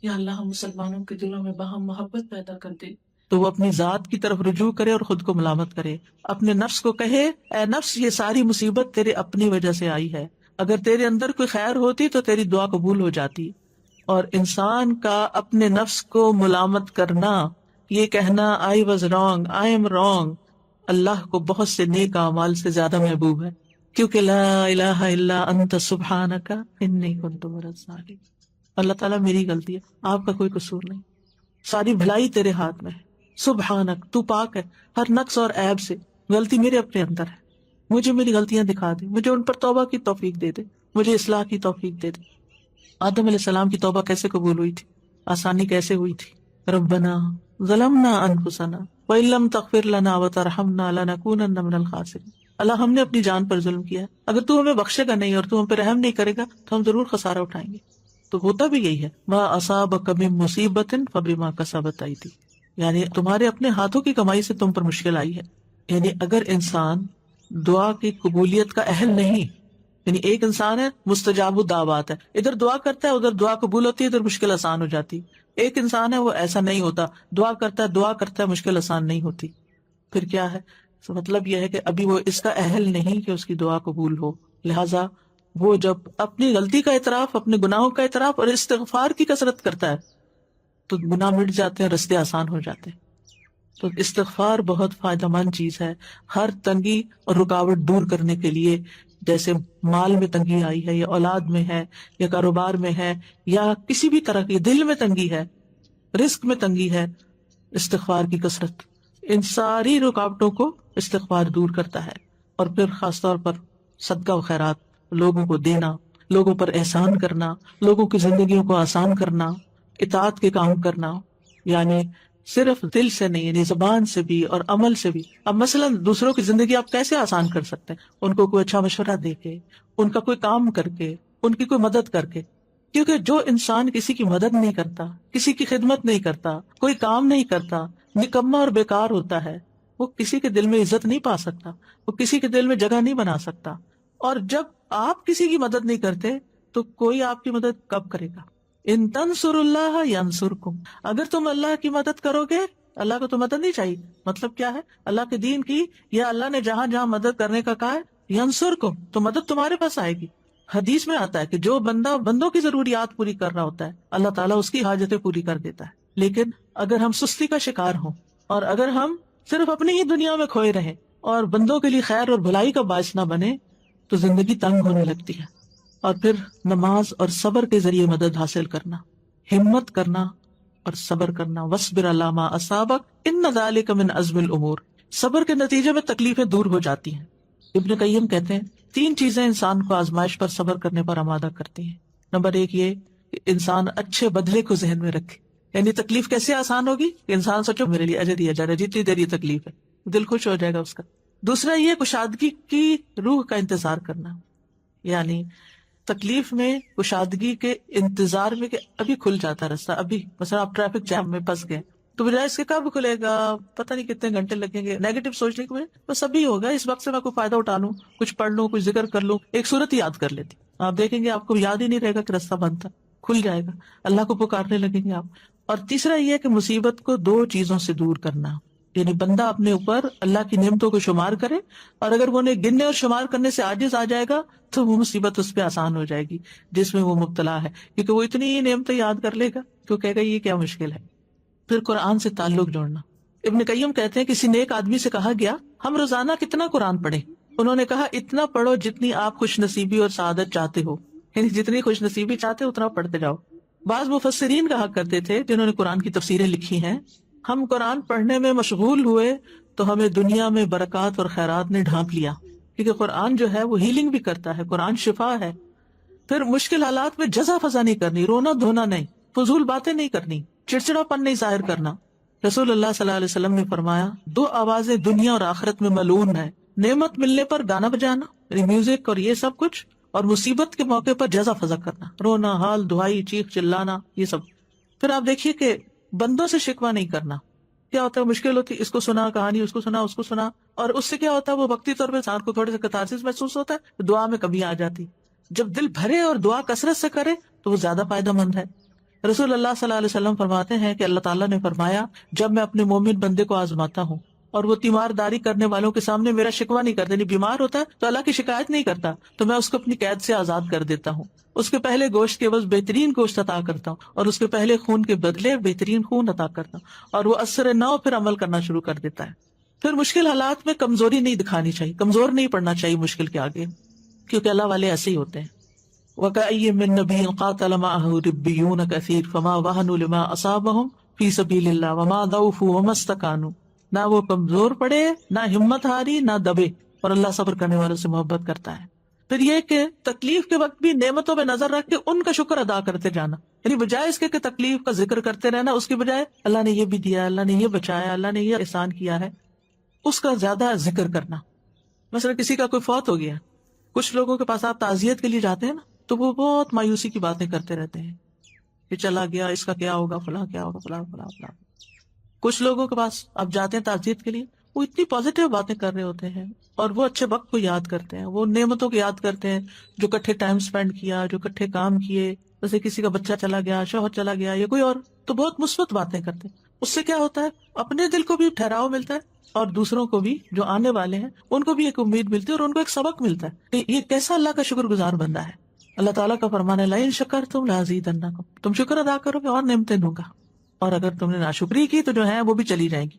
یا اللہ ہم مسلمانوں کے دلوں میں باہم محبت پیدا کر دے۔ تو وہ اپنی ذات کی طرف رجوع کرے اور خود کو ملامت کرے، اپنے نفس کو کہے اے نفس یہ ساری مصیبت تیرے اپنی وجہ سے آئی ہے، اگر تیرے اندر کوئی خیر ہوتی تو تیری دعا قبول ہو جاتی۔ اور انسان کا اپنے نفس کو ملامت کرنا، یہ کہنا I was wrong, I am wrong، اللہ کو بہت سے نیک اعمال سے زیادہ محبوب ہے، کیونکہ لا الہ الا انت سبحانک انی کنت من الظالمین۔ اللہ تعالیٰ میری غلطی ہے، آپ کا کوئی قصور نہیں، ساری بھلائی تیرے ہاتھ میں ہے، سبحانک تو پاک ہے ہر نقص اور عیب سے، غلطی میرے اپنے اندر ہے، مجھے میری غلطیاں دکھا دے، مجھے ان پر توبہ کی توفیق دے دے، مجھے اصلاح کی توفیق دے دے۔ آدم علیہ السلام کی توبہ کیسے قبول ہوئی تھی، آسانی کیسے ہوئی تھی؟ ربنا ظلمنا انفسنا وان لم تغفر لنا وترحمنا لنکونن من الخاسرین۔ اللہ ہم نے اپنی جان پر ظلم کیا ہے، اگر تو ہمیں بخشے گا نہیں اور تو ہم پہ رحم نہیں کرے گا تو ہم ضرور خسارہ اٹھائیں گے۔ تو ہوتا بھی یہی ہے، ما اصابک من مصیبت فبما کسبت ایدی، یعنی تمہارے اپنے ہاتھوں کی کمائی سے تم پر مشکل آئی ہے۔ یعنی اگر انسان دعا کی قبولیت کا اہل نہیں، یعنی ایک انسان ہے مستجاب الدعوات ہے، ادھر دعا کرتا ہے ادھر دعا قبول ہوتی ہے، ادھر مشکل آسان ہو جاتی۔ ایک انسان ہے وہ ایسا نہیں ہوتا، دعا کرتا ہے مشکل آسان نہیں ہوتی، پھر کیا ہے؟ تو مطلب یہ ہے کہ ابھی وہ اس کا اہل نہیں کہ اس کی دعا قبول ہو، لہٰذا وہ جب اپنی غلطی کا اعتراف، اپنے گناہوں کا اعتراف اور استغفار کی کثرت کرتا ہے تو گناہ مٹ جاتے ہیں، رستے آسان ہو جاتے ہیں۔ تو استغفار بہت فائدہ مند چیز ہے ہر تنگی اور رکاوٹ دور کرنے کے لیے، جیسے مال میں تنگی آئی ہے یا اولاد میں ہے یا کاروبار میں ہے یا کسی بھی طرح کی دل میں تنگی ہے، رزق میں تنگی ہے، استغفار کی کثرت ان ساری رکاوٹوں کو استغفار دور کرتا ہے۔ اور پھر خاص طور پر صدقہ و خیرات، لوگوں کو دینا، لوگوں پر احسان کرنا، لوگوں کی زندگیوں کو آسان کرنا، اطاعت کے کام کرنا، یعنی صرف دل سے نہیں، یعنی زبان سے بھی اور عمل سے بھی۔ اب مثلا دوسروں کی زندگی آپ کیسے آسان کر سکتے ہیں؟ ان کو کوئی اچھا مشورہ دے کے، ان کا کوئی کام کر کے، ان کی کوئی مدد کر کے، کیونکہ جو انسان کسی کی مدد نہیں کرتا، کسی کی خدمت نہیں کرتا، کوئی کام نہیں کرتا، نکما اور بیکار ہوتا ہے، وہ کسی کے دل میں عزت نہیں پا سکتا، وہ کسی کے دل میں جگہ نہیں بنا سکتا۔ اور جب آپ کسی کی مدد نہیں کرتے تو کوئی آپ کی مدد کب کرے گا؟ ان تنصر اللہ ینصرکم، اگر تم اللہ کی مدد کرو گے، اللہ کو تو مدد نہیں چاہیے، مطلب کیا ہے؟ اللہ کے دین کی یا اللہ نے جہاں جہاں مدد کرنے کا کہا ہے، ینصرکم، تو مدد تمہارے پاس آئے گی۔ حدیث میں آتا ہے کہ جو بندہ بندوں کی ضروریات پوری کر رہا ہوتا ہے اللہ تعالیٰ اس کی حاجتیں پوری کر دیتا ہے۔ لیکن اگر ہم سستی کا شکار ہوں اور اگر ہم صرف اپنی ہی دنیا میں کھوئے رہیں اور بندوں کے لیے خیر اور بھلائی کا باعث نہ بنے تو زندگی تنگ ہونے لگتی ہے۔ اور پھر نماز اور صبر کے ذریعے مدد حاصل کرنا، ہمت کرنا اور صبر کرنا، وَاصْبِرْ عَلَىٰ مَا أَصَابَكَ إِنَّ ذَلِكَ مِنْ عَزْمِ الْأُمُورِ، صبر کے نتیجے میں تکلیفیں دور ہو جاتی ہیں۔ ابن قیم کہتے ہیں 3 چیزیں انسان کو آزمائش پر صبر کرنے پر آمادہ کرتی ہیں۔ نمبر 1 یہ کہ انسان اچھے بدلے کو ذہن میں رکھے، یعنی تکلیف کیسے آسان ہوگی؟ انسان سوچو میرے لیے اجر دیا جا رہا ہے، جتنی دیر یہ تکلیف ہے دل خوش ہو جائے گا اس کا۔ دوسرا یہ کشادگی کی روح کا انتظار کرنا، یعنی تکلیف میں کشادگی کے انتظار میں کہ ابھی کھل جاتا راستہ، ابھی مثلا آپ ٹریفک جام میں پھنس گئے تو بجائے اس کے کب کھلے گا، پتہ نہیں کتنے گھنٹے لگیں گے، نیگیٹو سوچنے کے بس ابھی ہوگا، اس وقت سے میں کوئی فائدہ اٹھا لوں، کچھ پڑھ لوں، کچھ ذکر کر لوں، ایک صورت یاد کر لیتی، آپ دیکھیں گے آپ کو یاد ہی نہیں رہے گا کہ راستہ بند تھا، کھل جائے گا، اللہ کو پکارنے لگیں گے آپ۔ اور تیسرا یہ کہ مصیبت کو 2 چیزوں سے دور کرنا، یعنی بندہ اپنے اوپر اللہ کی نعمتوں کو شمار کرے، اور اگر وہ انہیں گننے اور شمار کرنے سے عاجز آ جائے گا تو وہ مصیبت اس پہ آسان ہو جائے گی جس میں وہ مبتلا ہے، کیونکہ وہ اتنی ہی نعمتیں یاد کر لے گا کہ وہ کہے گا یہ کیا مشکل ہے۔ پھر قرآن سے تعلق جوڑنا، ابن قیم کہتے ہیں کسی نیک آدمی سے کہا گیا ہم روزانہ کتنا قرآن پڑھیں؟ انہوں نے کہا اتنا پڑھو جتنی آپ خوش نصیبی اور سعادت چاہتے ہو، یعنی جتنی خوش نصیبی چاہتے ہو اتنا پڑھتے جاؤ۔ بعض مفسرین کہا کرتے تھے جنہوں نے قرآن کی تفسیریں لکھی ہیں، ہم قرآن پڑھنے میں مشغول ہوئے تو ہمیں دنیا میں برکات اور خیرات نے ڈھانپ لیا، کیونکہ قرآن جو ہے وہ ہیلنگ بھی کرتا ہے، قرآن شفا ہے. پھر مشکل حالات میں جزا فضا نہیں کرنی، رونا دھونا نہیں، فضول باتیں نہیں کرنی، چڑچڑا پن نہیں ظاہر کرنا. رسول اللہ صلی اللہ علیہ وسلم نے فرمایا 2 آوازیں دنیا اور آخرت میں ملعون ہے، نعمت ملنے پر گانا بجانا یعنی میوزک اور یہ سب کچھ، اور مصیبت کے موقع پر جزا فضا کرنا، رونا، حال دہائی، چیخ چلانا، یہ سب. پھر آپ دیکھیے کہ بندوں سے شکوہ نہیں کرنا. کیا ہوتا ہے مشکل ہوتی، اس کو سنا کہانی، اس کو سنا، اس کو سنا، اور اس سے کیا ہوتا ہے وہ وقتی طور پہ انسان کو تھوڑے سے کتارسس محسوس ہوتا ہے، دعا میں کمی آ جاتی. جب دل بھرے اور دعا کثرت سے کرے تو وہ زیادہ فائدہ مند ہے. رسول اللہ صلی اللہ علیہ وسلم فرماتے ہیں کہ اللہ تعالیٰ نے فرمایا جب میں اپنے مومن بندے کو آزماتا ہوں اور وہ تیمارداری کرنے والوں کے سامنے میرا شکوہ نہیں کرتا، یعنی بیمار ہوتا ہے تو اللہ کی شکایت نہیں کرتا، تو میں اس کو اپنی قید سے آزاد کر دیتا ہوں. اس کے پہلے گوشت کے عوض بہترین گوشت عطا کرتا ہوں، اور اس کے پہلے خون کے بدلے بہترین خون عطا کرتا ہوں، اور وہ اثر نو پھر عمل کرنا شروع کر دیتا ہے. پھر مشکل حالات میں کمزوری نہیں دکھانی چاہیے، کمزور نہیں پڑنا چاہیے مشکل کے آگے، کیونکہ اللہ والے ایسے ہی ہوتے ہیں. وَكَأَيٍّ مِّن نَبِيٍّ قَاتَلَ مَعَهُ رِبِّيُّونَ كَثِيرٌ فَمَا وَهَنُوا لِمَا أَصَابَهُمْ فِي سَبِيلِ اللَّهِ وَمَا ضَعُفُوا وَمَا اسْتَكَانُوا. نہ وہ کمزور پڑے، نہ ہمت ہاری، نہ دبے، اور اللہ صبر کرنے والوں سے محبت کرتا ہے. پھر یہ کہ تکلیف کے وقت بھی نعمتوں پہ نظر رکھ کے ان کا شکر ادا کرتے جانا، یعنی بجائے اس کے کہ تکلیف کا ذکر کرتے رہنا، اس کی بجائے اللہ نے یہ بھی دیا، اللہ نے یہ بچایا، اللہ نے یہ احسان کیا ہے، اس کا زیادہ ذکر کرنا. مثلا کسی کا کوئی فوت ہو گیا، کچھ لوگوں کے پاس آپ تعزیت کے لیے جاتے ہیں نا تو وہ بہت مایوسی کی باتیں کرتے رہتے ہیں کہ چلا گیا، اس کا کیا ہوگا، فلاں کیا ہوگا، فلاں فلاں فلاں. کچھ لوگوں کے پاس آپ جاتے ہیں تعزیت کے لیے، وہ اتنی پازیٹیو باتیں کر رہے ہوتے ہیں اور وہ اچھے وقت کو یاد کرتے ہیں، وہ نعمتوں کو یاد کرتے ہیں جو کٹھے ٹائم سپینڈ کیا، جو کٹھے کام کیے، جیسے کسی کا بچہ چلا گیا، شوہر چلا گیا یا کوئی اور، تو بہت مثبت باتیں کرتے ہیں. اس سے کیا ہوتا ہے اپنے دل کو بھی ٹھہراؤ ملتا ہے اور دوسروں کو بھی جو آنے والے ہیں ان کو بھی ایک امید ملتی ہے اور ان کو ایک سبق ملتا ہے کہ یہ کیسا اللہ کا شکر گزار بندہ ہے. اللہ تعالیٰ کا فرمان ہے لئن شکرتم لازیدنکم، تم شکر ادا کرو گے اور نعمتیں دوں گا، اور اگر تم نے ناشکری کی تو جو ہے وہ بھی چلی جائیں گی.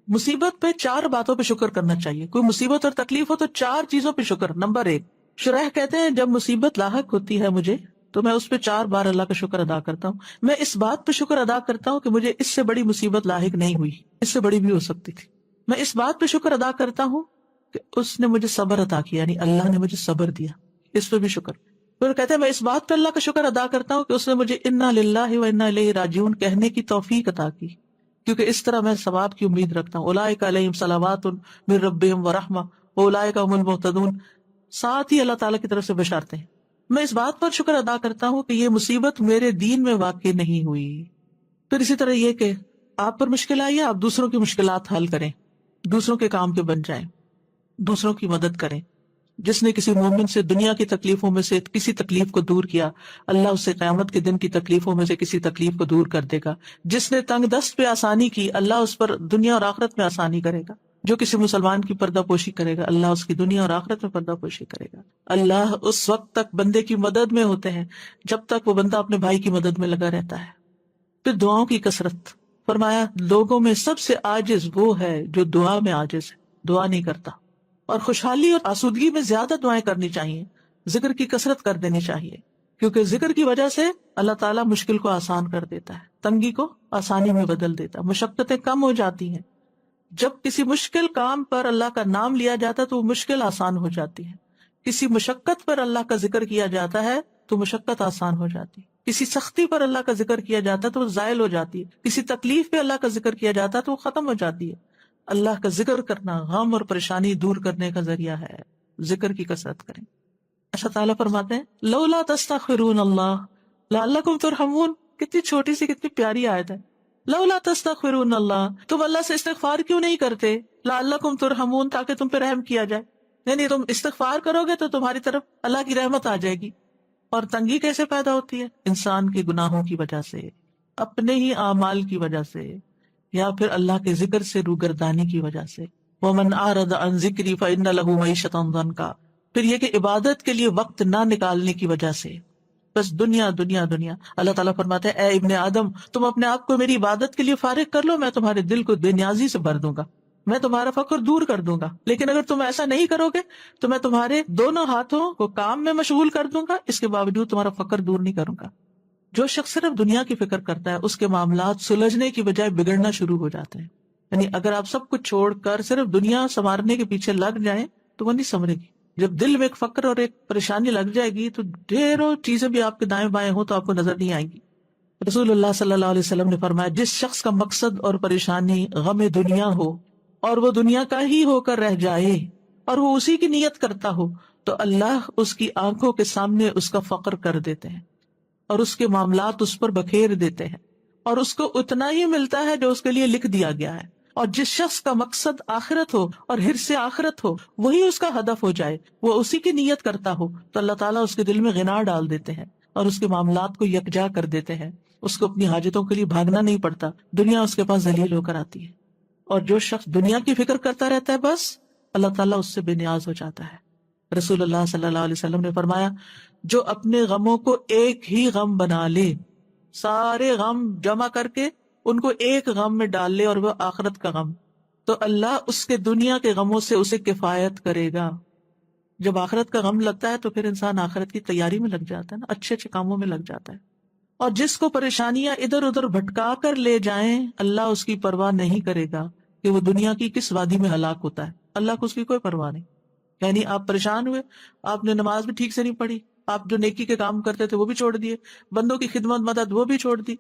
مصیبت پہ 4 باتوں پہ شکر کرنا چاہیے. کوئی مصیبت اور تکلیف ہو تو 4 چیزوں پہ شکر. نمبر 1، شرح کہتے ہیں جب مصیبت لاحق ہوتی ہے مجھے تو میں اس پہ 4 بار اللہ کا شکر ادا کرتا ہوں. میں اس بات پہ شکر ادا کرتا ہوں کہ مجھے اس سے بڑی مصیبت لاحق نہیں ہوئی، اس سے بڑی بھی ہو سکتی تھی. میں اس بات پہ شکر ادا کرتا ہوں کہ اس نے مجھے صبر عطا کیا، یعنی اللہ نے مجھے صبر دیا، اس پہ بھی شکر. پھر کہتے ہیں میں اس بات پہ اللہ کا شکر ادا کرتا ہوں کہ اس نے مجھے انا للہ و انا الیہ راجعون کہنے کی توفیق عطا کی، کیونکہ اس طرح میں ثواب کی امید رکھتا ہوں. اولئک علیہم صلوات من ربہم ورحمہ واولئک هم المہتدون. ساتھ ہی اللہ تعالیٰ کی طرف سے بشارتیں ہیں. میں اس بات پر شکر ادا کرتا ہوں کہ یہ مصیبت میرے دین میں واقع نہیں ہوئی. پھر اسی طرح یہ کہ آپ پر مشکل آئی ہے، آپ دوسروں کی مشکلات حل کریں، دوسروں کے کام کے بن جائیں، دوسروں کی مدد کریں. جس نے کسی مومن سے دنیا کی تکلیفوں میں سے کسی تکلیف کو دور کیا، اللہ اسے قیامت کے دن کی تکلیفوں میں سے کسی تکلیف کو دور کر دے گا. جس نے تنگ دست پہ آسانی کی، اللہ اس پر دنیا اور آخرت میں آسانی کرے گا. جو کسی مسلمان کی پردہ پوشی کرے گا، اللہ اس کی دنیا اور آخرت میں پردہ پوشی کرے گا. اللہ اس وقت تک بندے کی مدد میں ہوتے ہیں جب تک وہ بندہ اپنے بھائی کی مدد میں لگا رہتا ہے. پھر دعاؤں کی کثرت. فرمایا لوگوں میں سب سے عاجز وہ ہے جو دعا میں عاجز ہے، دعا نہیں کرتا. اور خوشحالی اور آسودگی میں زیادہ دعائیں کرنی چاہیے، ذکر کی کثرت کر دینی چاہیے، کیونکہ ذکر کی وجہ سے اللہ تعالیٰ مشکل کو آسان کر دیتا ہے، تنگی کو آسانی میں بدل دیتا ہے، مشقتیں کم ہو جاتی ہیں. جب کسی مشکل کام پر اللہ کا نام لیا جاتا ہے تو وہ مشکل آسان ہو جاتی ہے. کسی مشقت پر اللہ کا ذکر کیا جاتا ہے تو مشقت آسان ہو جاتی ہے. کسی سختی پر اللہ کا ذکر کیا جاتا ہے تو وہ زائل ہو جاتی ہے. کسی تکلیف پہ اللہ کا ذکر کیا جاتا ہے تو وہ ختم ہو جاتی ہے. اللہ کا ذکر کرنا غم اور پریشانی دور کرنے کا ذریعہ ہے. ذکر کی کثرت کریں. اچھا تعالیٰ فرماتے ہیں لولا تستغفرون اللہ لعلکم ترحمون. کتنی چھوٹی سی کتنی پیاری آیت ہے. لولا تستغفرون اللہ، تم اللہ سے استغفار کیوں نہیں کرتے؟ لعلکم ترحمون، تاکہ تم پہ رحم کیا جائے. یعنی تم استغفار کرو گے تو تمہاری طرف اللہ کی رحمت آ جائے گی. اور تنگی کیسے پیدا ہوتی ہے؟ انسان کے گناہوں کی وجہ سے، اپنے ہی اعمال کی وجہ سے، یا پھر اللہ کے ذکر سے روگردانی کی وجہ سے. وَمَنْ أَعْرَضَ عَنْ ذِكْرِي فَإِنَّ لَهُ مَعِيشَةً ضَنْكًا. پھر یہ کہ عبادت کے لیے وقت نہ نکالنے کی وجہ سے بس دنیا دنیا دنیا. اللہ تعالیٰ فرماتے ہیں اے ابن آدم، تم اپنے آپ کو میری عبادت کے لیے فارغ کر لو، میں تمہارے دل کو بے نیازی سے بھر دوں گا، میں تمہارا فقر دور کر دوں گا. لیکن اگر تم ایسا نہیں کرو گے تو میں تمہارے دونوں ہاتھوں کو کام میں مشغول کر دوں گا، اس کے باوجود تمہارا فقر دور نہیں کروں گا. جو شخص صرف دنیا کی فکر کرتا ہے اس کے معاملات سلجھنے کی بجائے بگڑنا شروع ہو جاتے ہیں. یعنی اگر آپ سب کچھ چھوڑ کر صرف دنیا سنوارنے کے پیچھے لگ جائیں تو وہ نہیں سنورے گی. جب دل میں ایک فقر اور ایک پریشانی لگ جائے گی تو ڈھیروں چیزیں بھی آپ کے دائیں بائیں ہوں تو آپ کو نظر نہیں آئیں گی. رسول اللہ صلی اللہ علیہ وسلم نے فرمایا جس شخص کا مقصد اور پریشانی غم دنیا ہو اور وہ دنیا کا ہی ہو کر رہ جائے اور وہ اسی کی نیت کرتا ہو تو اللہ اس کی آنکھوں کے سامنے اس کا فقر کر دیتے ہیں اور اس کے معاملات اس پر بکھیر دیتے ہیں اور اس کو اتنا ہی ملتا ہے جو اس کے لیے لکھ دیا گیا ہے. اور جس شخص کا مقصد آخرت ہو اور حرص آخرت ہو وہی اس کا ہدف ہو جائے وہ اسی کی نیت کرتا ہو تو اللہ تعالیٰ اس کے دل میں غنا ڈال دیتے ہیں اور اس کے معاملات کو یکجا کر دیتے ہیں. اس کو اپنی حاجتوں کے لیے بھاگنا نہیں پڑتا, دنیا اس کے پاس ذلیل ہو کر آتی ہے. اور جو شخص دنیا کی فکر کرتا رہتا ہے بس اللہ تعالیٰ اس سے بے نیاز ہو جاتا ہے. رسول اللہ صلی اللہ علیہ وسلم نے فرمایا جو اپنے غموں کو ایک ہی غم بنا لے, سارے غم جمع کر کے ان کو ایک غم میں ڈال لے اور وہ آخرت کا غم, تو اللہ اس کے دنیا کے غموں سے اسے کفایت کرے گا. جب آخرت کا غم لگتا ہے تو پھر انسان آخرت کی تیاری میں لگ جاتا ہے نا, اچھے اچھے کاموں میں لگ جاتا ہے. اور جس کو پریشانیاں ادھر ادھر بھٹکا کر لے جائیں اللہ اس کی پرواہ نہیں کرے گا کہ وہ دنیا کی کس وادی میں ہلاک ہوتا ہے. اللہ کو اس کی کوئی پرواہ نہیں. یعنی آپ پریشان ہوئے, آپ نے نماز بھی ٹھیک سے نہیں پڑھی, آپ جو نیکی کے کام کرتے تھے وہ بھی چھوڑ دیے, بندوں کی خدمت مدد وہ بھی چھوڑ دی.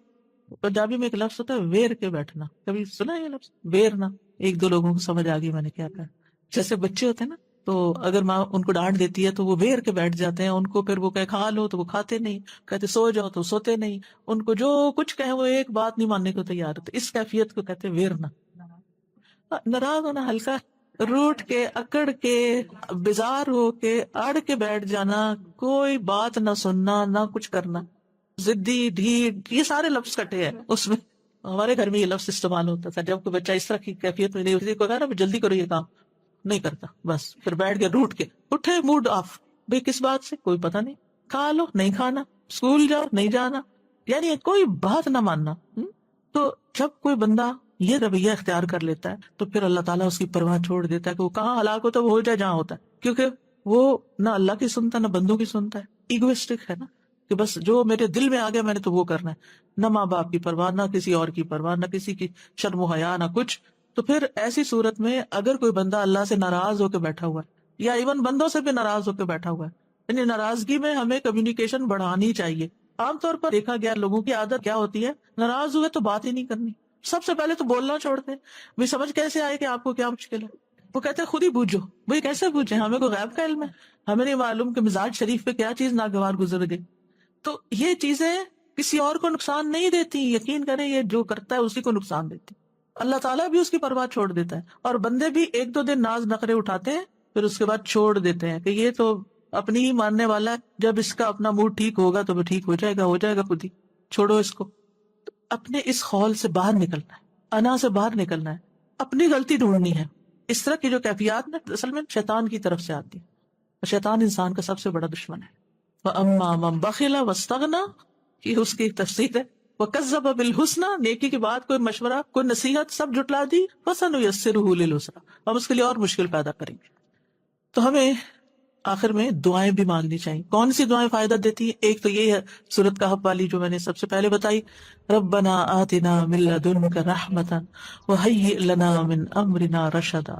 پنجابی میں ایک لفظ ہوتا ہے ویر کے بیٹھنا, کبھی سنا ہے یہ لفظ ویرنا؟ ایک دو لوگوں کو سمجھ آ گئی میں نے کیا کہا. جیسے بچے ہوتے ہیں نا تو اگر ماں ان کو ڈانٹ دیتی ہے تو وہ ویر کے بیٹھ جاتے ہیں, ان کو پھر وہ کہے کھا لو تو وہ کھاتے نہیں, کہتے سو جاؤ تو سوتے نہیں, ان کو جو کچھ کہیں وہ ایک بات نہیں ماننے کو تیار ہوتے. اس کیفیت کو کہتے ہیں ویرنا. ناراض ہونا ہلکا, روٹ کے اکڑ کے بیزار ہو کے اڑ کے بیٹھ جانا, کوئی بات نہ سننا نہ کچھ کرنا, ضدی ڈھیٹ, یہ سارے لفظ کٹے ہیں اس میں. ہمارے گھر میں یہ لفظ استعمال ہوتا تھا جب کوئی بچہ اس طرح کی کیفیت میں نہیں ہوتی, کو کہا نا جلدی کرو یہ کام, نہیں کرتا, بس پھر بیٹھ گیا روٹ کے, اٹھے موڈ آف, بھئی کس بات سے, کوئی پتہ نہیں, کھا لو نہیں کھانا, اسکول جاؤ نہیں جانا, یعنی کوئی بات نہ ماننا. تو جب کوئی بندہ یہ رویہ اختیار کر لیتا ہے تو پھر اللہ تعالیٰ اس کی پرواہ چھوڑ دیتا ہے کہ وہ کہاں ہلاک ہوتا ہے, وہ ہو جائے جہاں ہوتا ہے, کیونکہ وہ نہ اللہ کی سنتا نہ بندوں کی سنتا ہے. ایگوسٹک ہے نا کہ بس جو میرے دل میں آ گیا میں نے تو وہ کرنا ہے, نہ ماں باپ کی پرواہ, نہ کسی اور کی پرواہ, نہ کسی کی شرم و حیا, نہ کچھ. تو پھر ایسی صورت میں اگر کوئی بندہ اللہ سے ناراض ہو کے بیٹھا ہوا ہے یا ایون بندوں سے بھی ناراض ہو کے بیٹھا ہوا ہے, یعنی ناراضگی میں ہمیں کمیونیکیشن بڑھانی چاہیے. عام طور پر دیکھا گیا لوگوں کی عادت کیا ہوتی ہے, ناراض ہوئے تو بات ہی نہیں کرنی, سب سے پہلے تو بولنا چھوڑتے ہیں. بھی سمجھ کیسے آئے کہ آپ کو کیا مشکل ہے, وہ کہتے ہیں خود ہی بوجھو. بھائی کیسے بوجھے, ہمیں کوئی غیب کا علم ہے, ہمیں نہیں معلوم کہ مزاج شریف پہ کیا چیز ناگوار گزر گئی. تو یہ چیزیں کسی اور کو نقصان نہیں دیتی, یقین کریں یہ جو کرتا ہے اسی کو نقصان دیتی. اللہ تعالیٰ بھی اس کی پرواہ چھوڑ دیتا ہے, اور بندے بھی ایک دو دن ناز نخرے اٹھاتے ہیں پھر اس کے بعد چھوڑ دیتے ہیں کہ یہ تو اپنی ہی ماننے والا ہے, جب اس کا اپنا موڈ ٹھیک ہوگا تو وہ ٹھیک ہو جائے گا خود ہی, چھوڑو اس کو. تو اپنے اس خول سے باہر نکلنا ہے, انا سے باہر نکلنا ہے, اپنی غلطی ڈھونڈنی ہے. اس طرح کی جو کیفیات نا اصل میں شیطان کی طرف سے آتی ہے, اور شیطان انسان کا سب سے بڑا دشمن ہے. وَأَمَّا مَن بَخِلَ وَاسْتَغْنَىٰ, یہ اس کی تفسیر ہے. وَكَذَّبَ بِالْحُسْنَىٰ, نیکی کی بات, کوئی مشورہ, کوئی نصیحت سب جھٹلا دی. فَسَنُيَسِّرُهُ لِلْعُسْرَىٰ, ہم اس کے لیے اور مشکل پیدا کریں گے. تو ہمیں آخر میں دعائیں بھی مانگنی چاہیے. کون سی دعائیں فائدہ دیتی ہیں؟ ایک تو یہ ہے سورۃ کہف والی جو میں نے سب سے پہلے بتائی, ربنا آتنا من لدنک رحمتا وہیئ لنا من امرنا رشدا.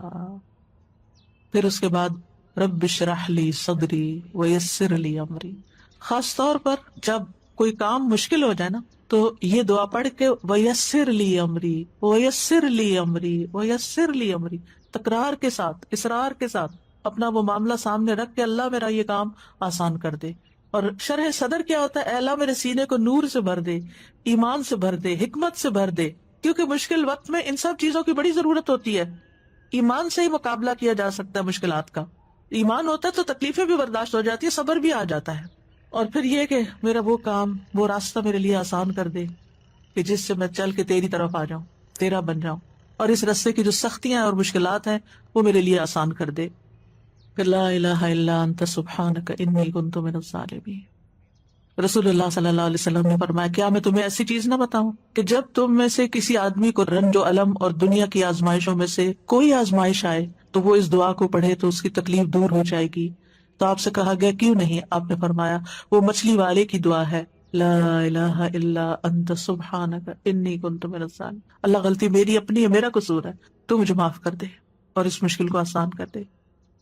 پھر اس کے بعد رب اشرح لی صدری ویسر لی امری. خاص طور پر جب کوئی کام مشکل ہو جائے نا تو یہ دعا پڑھ کے ویسر لی امری ویسر لی امری ویسر لی امری, تکرار کے ساتھ, اصرار کے ساتھ اپنا وہ معاملہ سامنے رکھ کے اللہ میرا یہ کام آسان کر دے. اور شرح صدر کیا ہوتا ہے, اے اللہ میرے سینے کو نور سے بھر دے, ایمان سے بھر دے, حکمت سے بھر دے, کیونکہ مشکل وقت میں ان سب چیزوں کی بڑی ضرورت ہوتی ہے. ایمان سے ہی مقابلہ کیا جا سکتا ہے مشکلات کا. ایمان ہوتا ہے تو تکلیفیں بھی برداشت ہو جاتی ہے, صبر بھی آ جاتا ہے. اور پھر یہ کہ میرا وہ کام, وہ راستہ میرے لیے آسان کر دے کہ جس سے میں چل کے تیری طرف آ جاؤں, تیرا بن جاؤں, اور اس راستے کی جو سختیاں اور مشکلات ہیں وہ میرے لیے آسان کر دے. کہ لا الہ الا انت سبحانک انی کنت من الظالمین. رسول اللہ صلی اللہ علیہ وسلم نے فرمایا, کیا میں تمہیں ایسی چیز نہ بتاؤں کہ جب تم میں سے کسی آدمی کو رنج و الم اور دنیا کی آزمائشوں میں سے کوئی آزمائش آئے تو وہ اس دعا کو پڑھے تو اس کی تکلیف دور ہو جائے گی. تو آپ سے کہا گیا کیوں نہیں؟ آپ نے فرمایا وہ مچھلی والے کی دعا ہے, لا الہ الا انت سبحانک انی کنت من الظالمین. اللہ غلطی میری اپنی ہے, میرا قصور ہے, تو مجھے معاف کر دے اور اس مشکل کو آسان کر دے.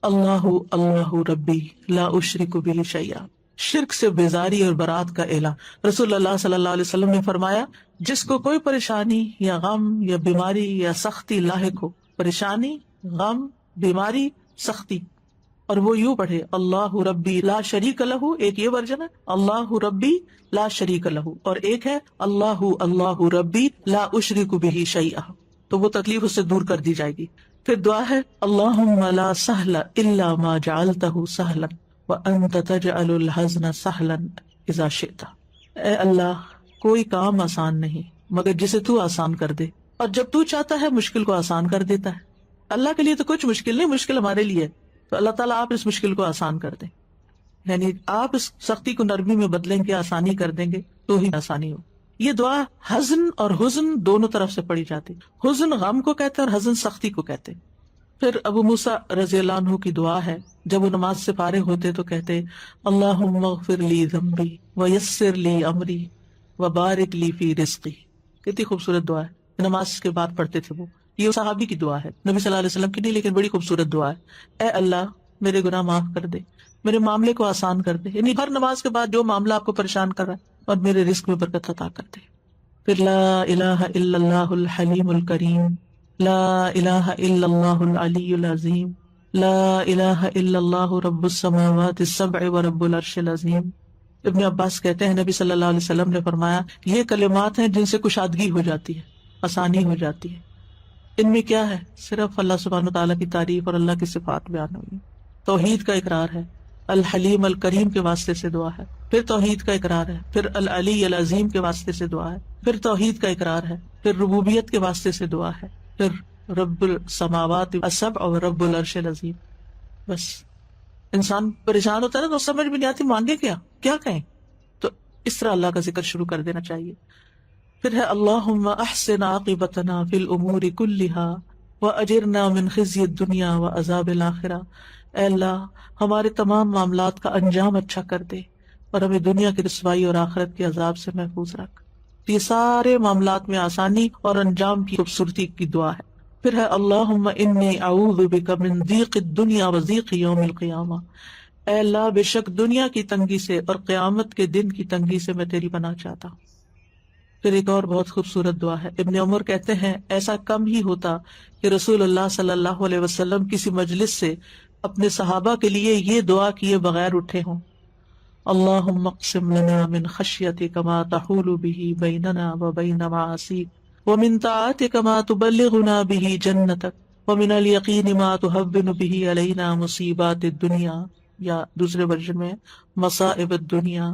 اللہ اللہ ربی لا اشرک بہ شیئا، شرک سے بیزاری اور برات کا اعلان۔ رسول اللہ صلی اللہ علیہ وسلم نے فرمایا جس کو کوئی پریشانی یا غم یا بیماری یا سختی لاحق ہو، پریشانی، غم، بیماری، سختی، اور وہ یوں پڑھے اللہ ربی لا شریک لہ، ایک یہ ورژن ہے اللہ ربی لا شریک لہ، اور ایک ہے اللہ اللہ ربی لا اشرک بہ شیئا، تو وہ تکلیف اس سے دور کر دی جائے گی۔ پھر دعا ہے اللہم لا سہل الا ما جعلتہ سہلا وانت تجعل الحزن سہلا اذا شئت، اے اللہ کوئی کام آسان نہیں مگر جسے تو آسان کر دے، اور جب تو چاہتا ہے مشکل کو آسان کر دیتا ہے۔ اللہ کے لیے تو کچھ مشکل نہیں، مشکل ہمارے لیے ہے، تو اللہ تعالیٰ آپ اس مشکل کو آسان کر دیں، یعنی آپ اس سختی کو نرمی میں بدلیں گے، آسانی کر دیں گے تو ہی آسانی ہو۔ یہ دعا حزن اور حزن دونوں طرف سے پڑھی جاتی، حزن غم کو کہتے ہیں اور حزن سختی کو کہتے ہیں۔ پھر ابو موسیٰ رضی اللہ عنہ کی دعا ہے، جب وہ نماز سے فارغ ہوتے تو کہتے اللہم اغفر لی ذنبی ویسر لی امری وبارک لی فی رزقی، کتنی خوبصورت دعا ہے، نماز کے بعد پڑھتے تھے وہ، یہ صحابی کی دعا ہے، نبی صلی اللہ علیہ وسلم کی نہیں، لیکن بڑی خوبصورت دعا ہے، اے اللہ میرے گناہ معاف کر دے، میرے معاملے کو آسان کر دے، یعنی ہر نماز کے بعد جو معاملہ آپ کو پریشان کر رہا ہے، اور میرے رزق میں برکت عطا کر دے۔ پھر لا الہ الا اللہ الحلیم الکریم، لا الہ الا اللہ العلی العظیم، لا الہ الا اللہ رب السماوات السبع ورب العرش العظیم۔ ابن عباس کہتے ہیں نبی صلی اللہ علیہ وسلم نے فرمایا یہ کلمات ہیں جن سے کشادگی ہو جاتی ہے، آسانی ہو جاتی ہے۔ ان میں کیا ہے؟ صرف اللہ سبحانہ وتعالیٰ کی تعریف اور اللہ کی صفات بیان ہوئی، توحید کا اقرار ہے، الحلیم الکریم کے واسطے سے دعا ہے، پھر توحید کا اقرار ہے، پھر العلی العظیم کے واسطے سے دعا ہے، پھر توحید کا اقرار ہے، پھر ربوبیت کے واسطے سے دعا ہے، پھر رب السماوات السبع اور رب العرش العظیم۔ بس انسان پریشان ہوتا ہے نا تو سمجھ بھی نہیں آتی مانگے کیا کہیں، تو اس طرح اللہ کا ذکر شروع کر دینا چاہیے۔ پھر ہے اللہم احسن عاقبتنا فی الامور کلہا واجرنا من خزی الدنیا وعذاب الآخرہ، اے اللہ ہمارے تمام معاملات کا انجام اچھا کر دے اور ہمیں دنیا کی رسوائی اور آخرت کے عذاب سے محفوظ رکھ۔ یہ سارے معاملات میں آسانی اور انجام کی خوبصورتی کی دعا ہے۔ پھر ہے اللہم انی اعوذ بک من ضیق الدنیا وضیق یوم القیامہ، اے اللہ بے شک دنیا کی تنگی سے اور قیامت کے دن کی تنگی سے میں تیری پناہ چاہتا ہوں۔ پھر ایک اور بہت خوبصورت دعا ہے، ابن عمر کہتے ہیں ایسا کم ہی ہوتا کہ رسول اللہ صلی اللہ علیہ وسلم کسی مجلس سے اپنے صحابہ کے لیے یہ دعا کیے بغیر اٹھے ہوں، اللہم اقسم لنا من خشیتک ما تحول به بیننا وبین معاصیک ومن طاعتک ما تبلغنا به جنتک ومن الیقین ما تهون به علینا مصیبات الدنیا، یا دوسرے ورژن میں مصائب الدنیا،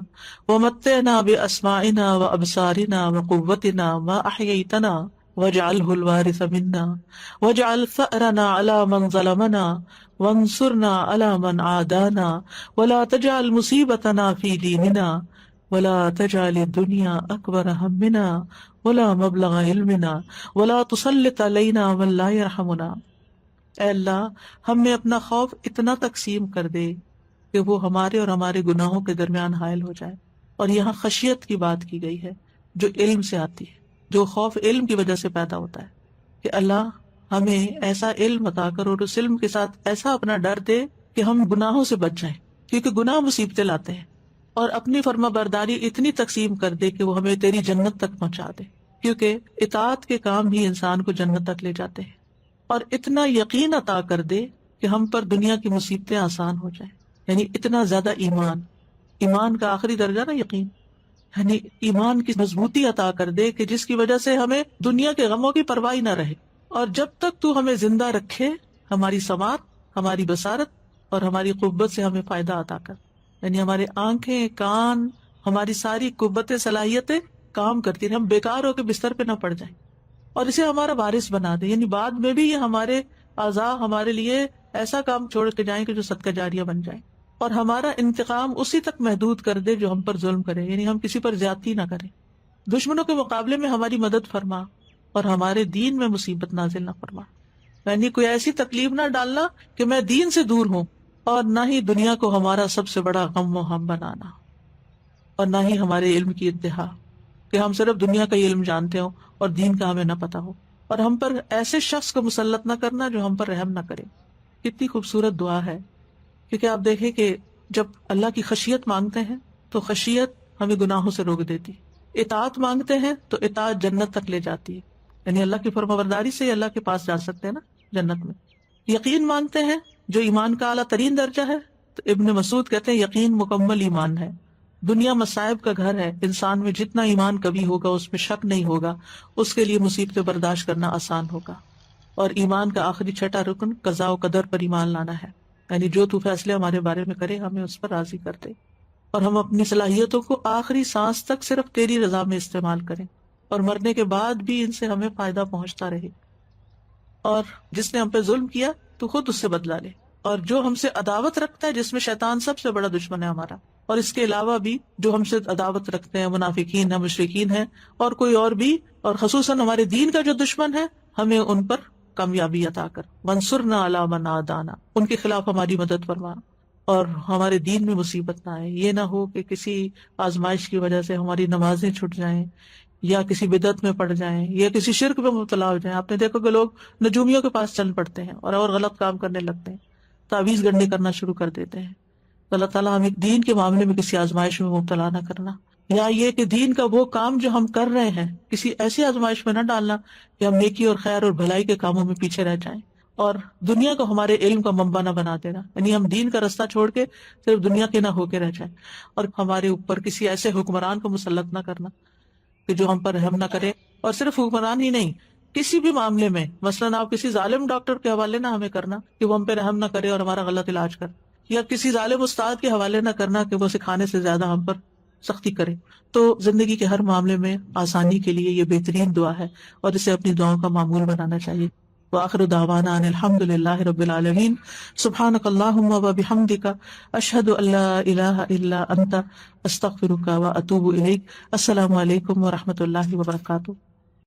ومتعنا باسماعنا وابصارنا وقوتنا ما احییتنا واجعلہ الوارث منا واجعل ثأرنا على من ظلمنا وانصرنا على من عادانا ولا تجعل مصیبتنا في دیننا ولا تجعل الدنیا اکبر ہمنا ولا مبلغ علمنا ولا تسلط علینا من لا یرحمنا، اے اللہ ہم میں اپنا خوف اتنا تقسیم کر دے کہ وہ ہمارے اور ہمارے گناہوں کے درمیان حائل ہو جائے۔ اور یہاں خشیت کی بات کی گئی ہے جو علم سے آتی ہے، جو خوف علم کی وجہ سے پیدا ہوتا ہے، کہ اللہ ہمیں ایسا علم عطا کر اور اس علم کے ساتھ ایسا اپنا ڈر دے کہ ہم گناہوں سے بچ جائیں، کیونکہ گناہ مصیبتیں لاتے ہیں، اور اپنی فرما برداری اتنی تقسیم کر دے کہ وہ ہمیں تیری جنت تک پہنچا دے، کیونکہ اطاعت کے کام ہی انسان کو جنت تک لے جاتے ہیں، اور اتنا یقین عطا کر دے کہ ہم پر دنیا کی مصیبتیں آسان ہو جائیں، یعنی اتنا زیادہ ایمان کا آخری درجہ نا یقین، یعنی ایمان کی مضبوطی عطا کر دے کہ جس کی وجہ سے ہمیں دنیا کے غموں کی پرواہ نہ رہے، اور جب تک تو ہمیں زندہ رکھے ہماری سماعت، ہماری بصارت اور ہماری قوت سے ہمیں فائدہ عطا کر، یعنی ہمارے آنکھیں، کان، ہماری ساری قوتیں، صلاحیتیں کام کرتی رہیں، ہم بیکار ہو کے بستر پہ نہ پڑ جائیں، اور اسے ہمارا وارث بنا دے، یعنی بعد میں بھی یہ ہمارے اعضاء ہمارے لیے ایسا کام چھوڑ کے جائیں کہ جو صدقہ جاریہ بن جائیں، اور ہمارا انتقام اسی تک محدود کر دے جو ہم پر ظلم کرے، یعنی ہم کسی پر زیادتی نہ کریں، دشمنوں کے مقابلے میں ہماری مدد فرما اور ہمارے دین میں مصیبت نازل نہ فرما، یعنی کوئی ایسی تکلیف نہ ڈالنا کہ میں دین سے دور ہوں، اور نہ ہی دنیا کو ہمارا سب سے بڑا غم و ہم بنانا، اور نہ ہی ہمارے علم کی انتہا کہ ہم صرف دنیا کا ہی علم جانتے ہوں اور دین کا ہمیں نہ پتا ہو، اور ہم پر ایسے شخص کو مسلط نہ کرنا جو ہم پر رحم نہ کرے۔ کتنی خوبصورت دعا ہے، کیونکہ آپ دیکھیں کہ جب اللہ کی خشیت مانگتے ہیں تو خشیت ہمیں گناہوں سے روک دیتی، اطاعت مانگتے ہیں تو اطاعت جنت تک لے جاتی ہے، یعنی اللہ کی فرمانبرداری سے اللہ کے پاس جا سکتے ہیں نا جنت میں۔ یقین مانگتے ہیں جو ایمان کا اعلیٰ ترین درجہ ہے، تو ابن مسعود کہتے ہیں یقین مکمل ایمان ہے۔ دنیا مصائب کا گھر ہے، انسان میں جتنا ایمان کبھی ہوگا اس میں شک نہیں ہوگا، اس کے لیے مصیبتیں برداشت کرنا آسان ہوگا۔ اور ایمان کا آخری چھٹا رکن قضاء و قدر پر ایمان لانا ہے، یعنی جو تو فیصلے ہمارے بارے میں کرے ہمیں اس پر راضی کر دے، اور ہم اپنی صلاحیتوں کو آخری سانس تک صرف تیری رضا میں استعمال کریں، اور مرنے کے بعد بھی ان سے ہمیں فائدہ پہنچتا رہے۔ اور جس نے ہم پہ ظلم کیا تو خود اس سے بدلہ لے، اور جو ہم سے عداوت رکھتا ہے، جس میں شیطان سب سے بڑا دشمن ہے ہمارا، اور اس کے علاوہ بھی جو ہم سے عداوت رکھتے ہیں، منافقین ہیں، مشرکین ہیں، اور کوئی اور بھی، اور خصوصاً ہمارے دین کا جو دشمن ہے، ہمیں ان پر کامیابی عطا کر، وانصرنا علی من عادانا، ان کے خلاف ہماری مدد فرما، اور ہمارے دین میں مصیبت نہ آئے۔ یہ نہ ہو کہ کسی آزمائش کی وجہ سے ہماری نمازیں چھٹ جائیں، یا کسی بدعت میں پڑ جائیں، یا کسی شرک میں مبتلا ہو جائیں۔ آپ نے دیکھا کہ لوگ نجومیوں کے پاس چل پڑتے ہیں اور غلط کام کرنے لگتے ہیں، تعویذ گڑھنے کرنا شروع کر دیتے ہیں۔ اللہ تعالیٰ ہمیں دین کے معاملے میں کسی آزمائش میں مبتلا نہ کرنا، یا یہ کہ دین کا وہ کام جو ہم کر رہے ہیں کسی ایسی آزمائش میں نہ ڈالنا کہ ہم نیکی اور خیر اور بھلائی کے کاموں میں پیچھے رہ جائیں، اور دنیا کو ہمارے علم کا منبع نہ بنا دینا، یعنی ہم دین کا رستہ چھوڑ کے صرف دنیا کے نہ ہو کے رہ جائیں، اور ہمارے اوپر کسی ایسے حکمران کو مسلط نہ کرنا کہ جو ہم پر رحم نہ کرے۔ اور صرف حکمران ہی نہیں، کسی بھی معاملے میں، مثلاً آپ کسی ظالم ڈاکٹر کے حوالے نہ ہمیں کرنا کہ وہ ہم پہ رحم نہ کرے اور ہمارا غلط علاج کر، یا کسی ظالم استاد کے حوالے نہ کرنا کہ وہ سکھانے سے زیادہ ہم پر سختی کرے۔ تو زندگی کے ہر معاملے میں آسانی کے لیے یہ بہترین دعا ہے، اور اسے اپنی دعاؤں کا معمول بنانا چاہیے۔ وآخر دعوانا ان الحمد للہ رب العالمین، سبحانک اللہم وبحمدک، اشہد ان لا الہ الا انت، استغفرک واتوب الیک۔ السلام علیکم ورحمۃ اللہ وبرکاتہ۔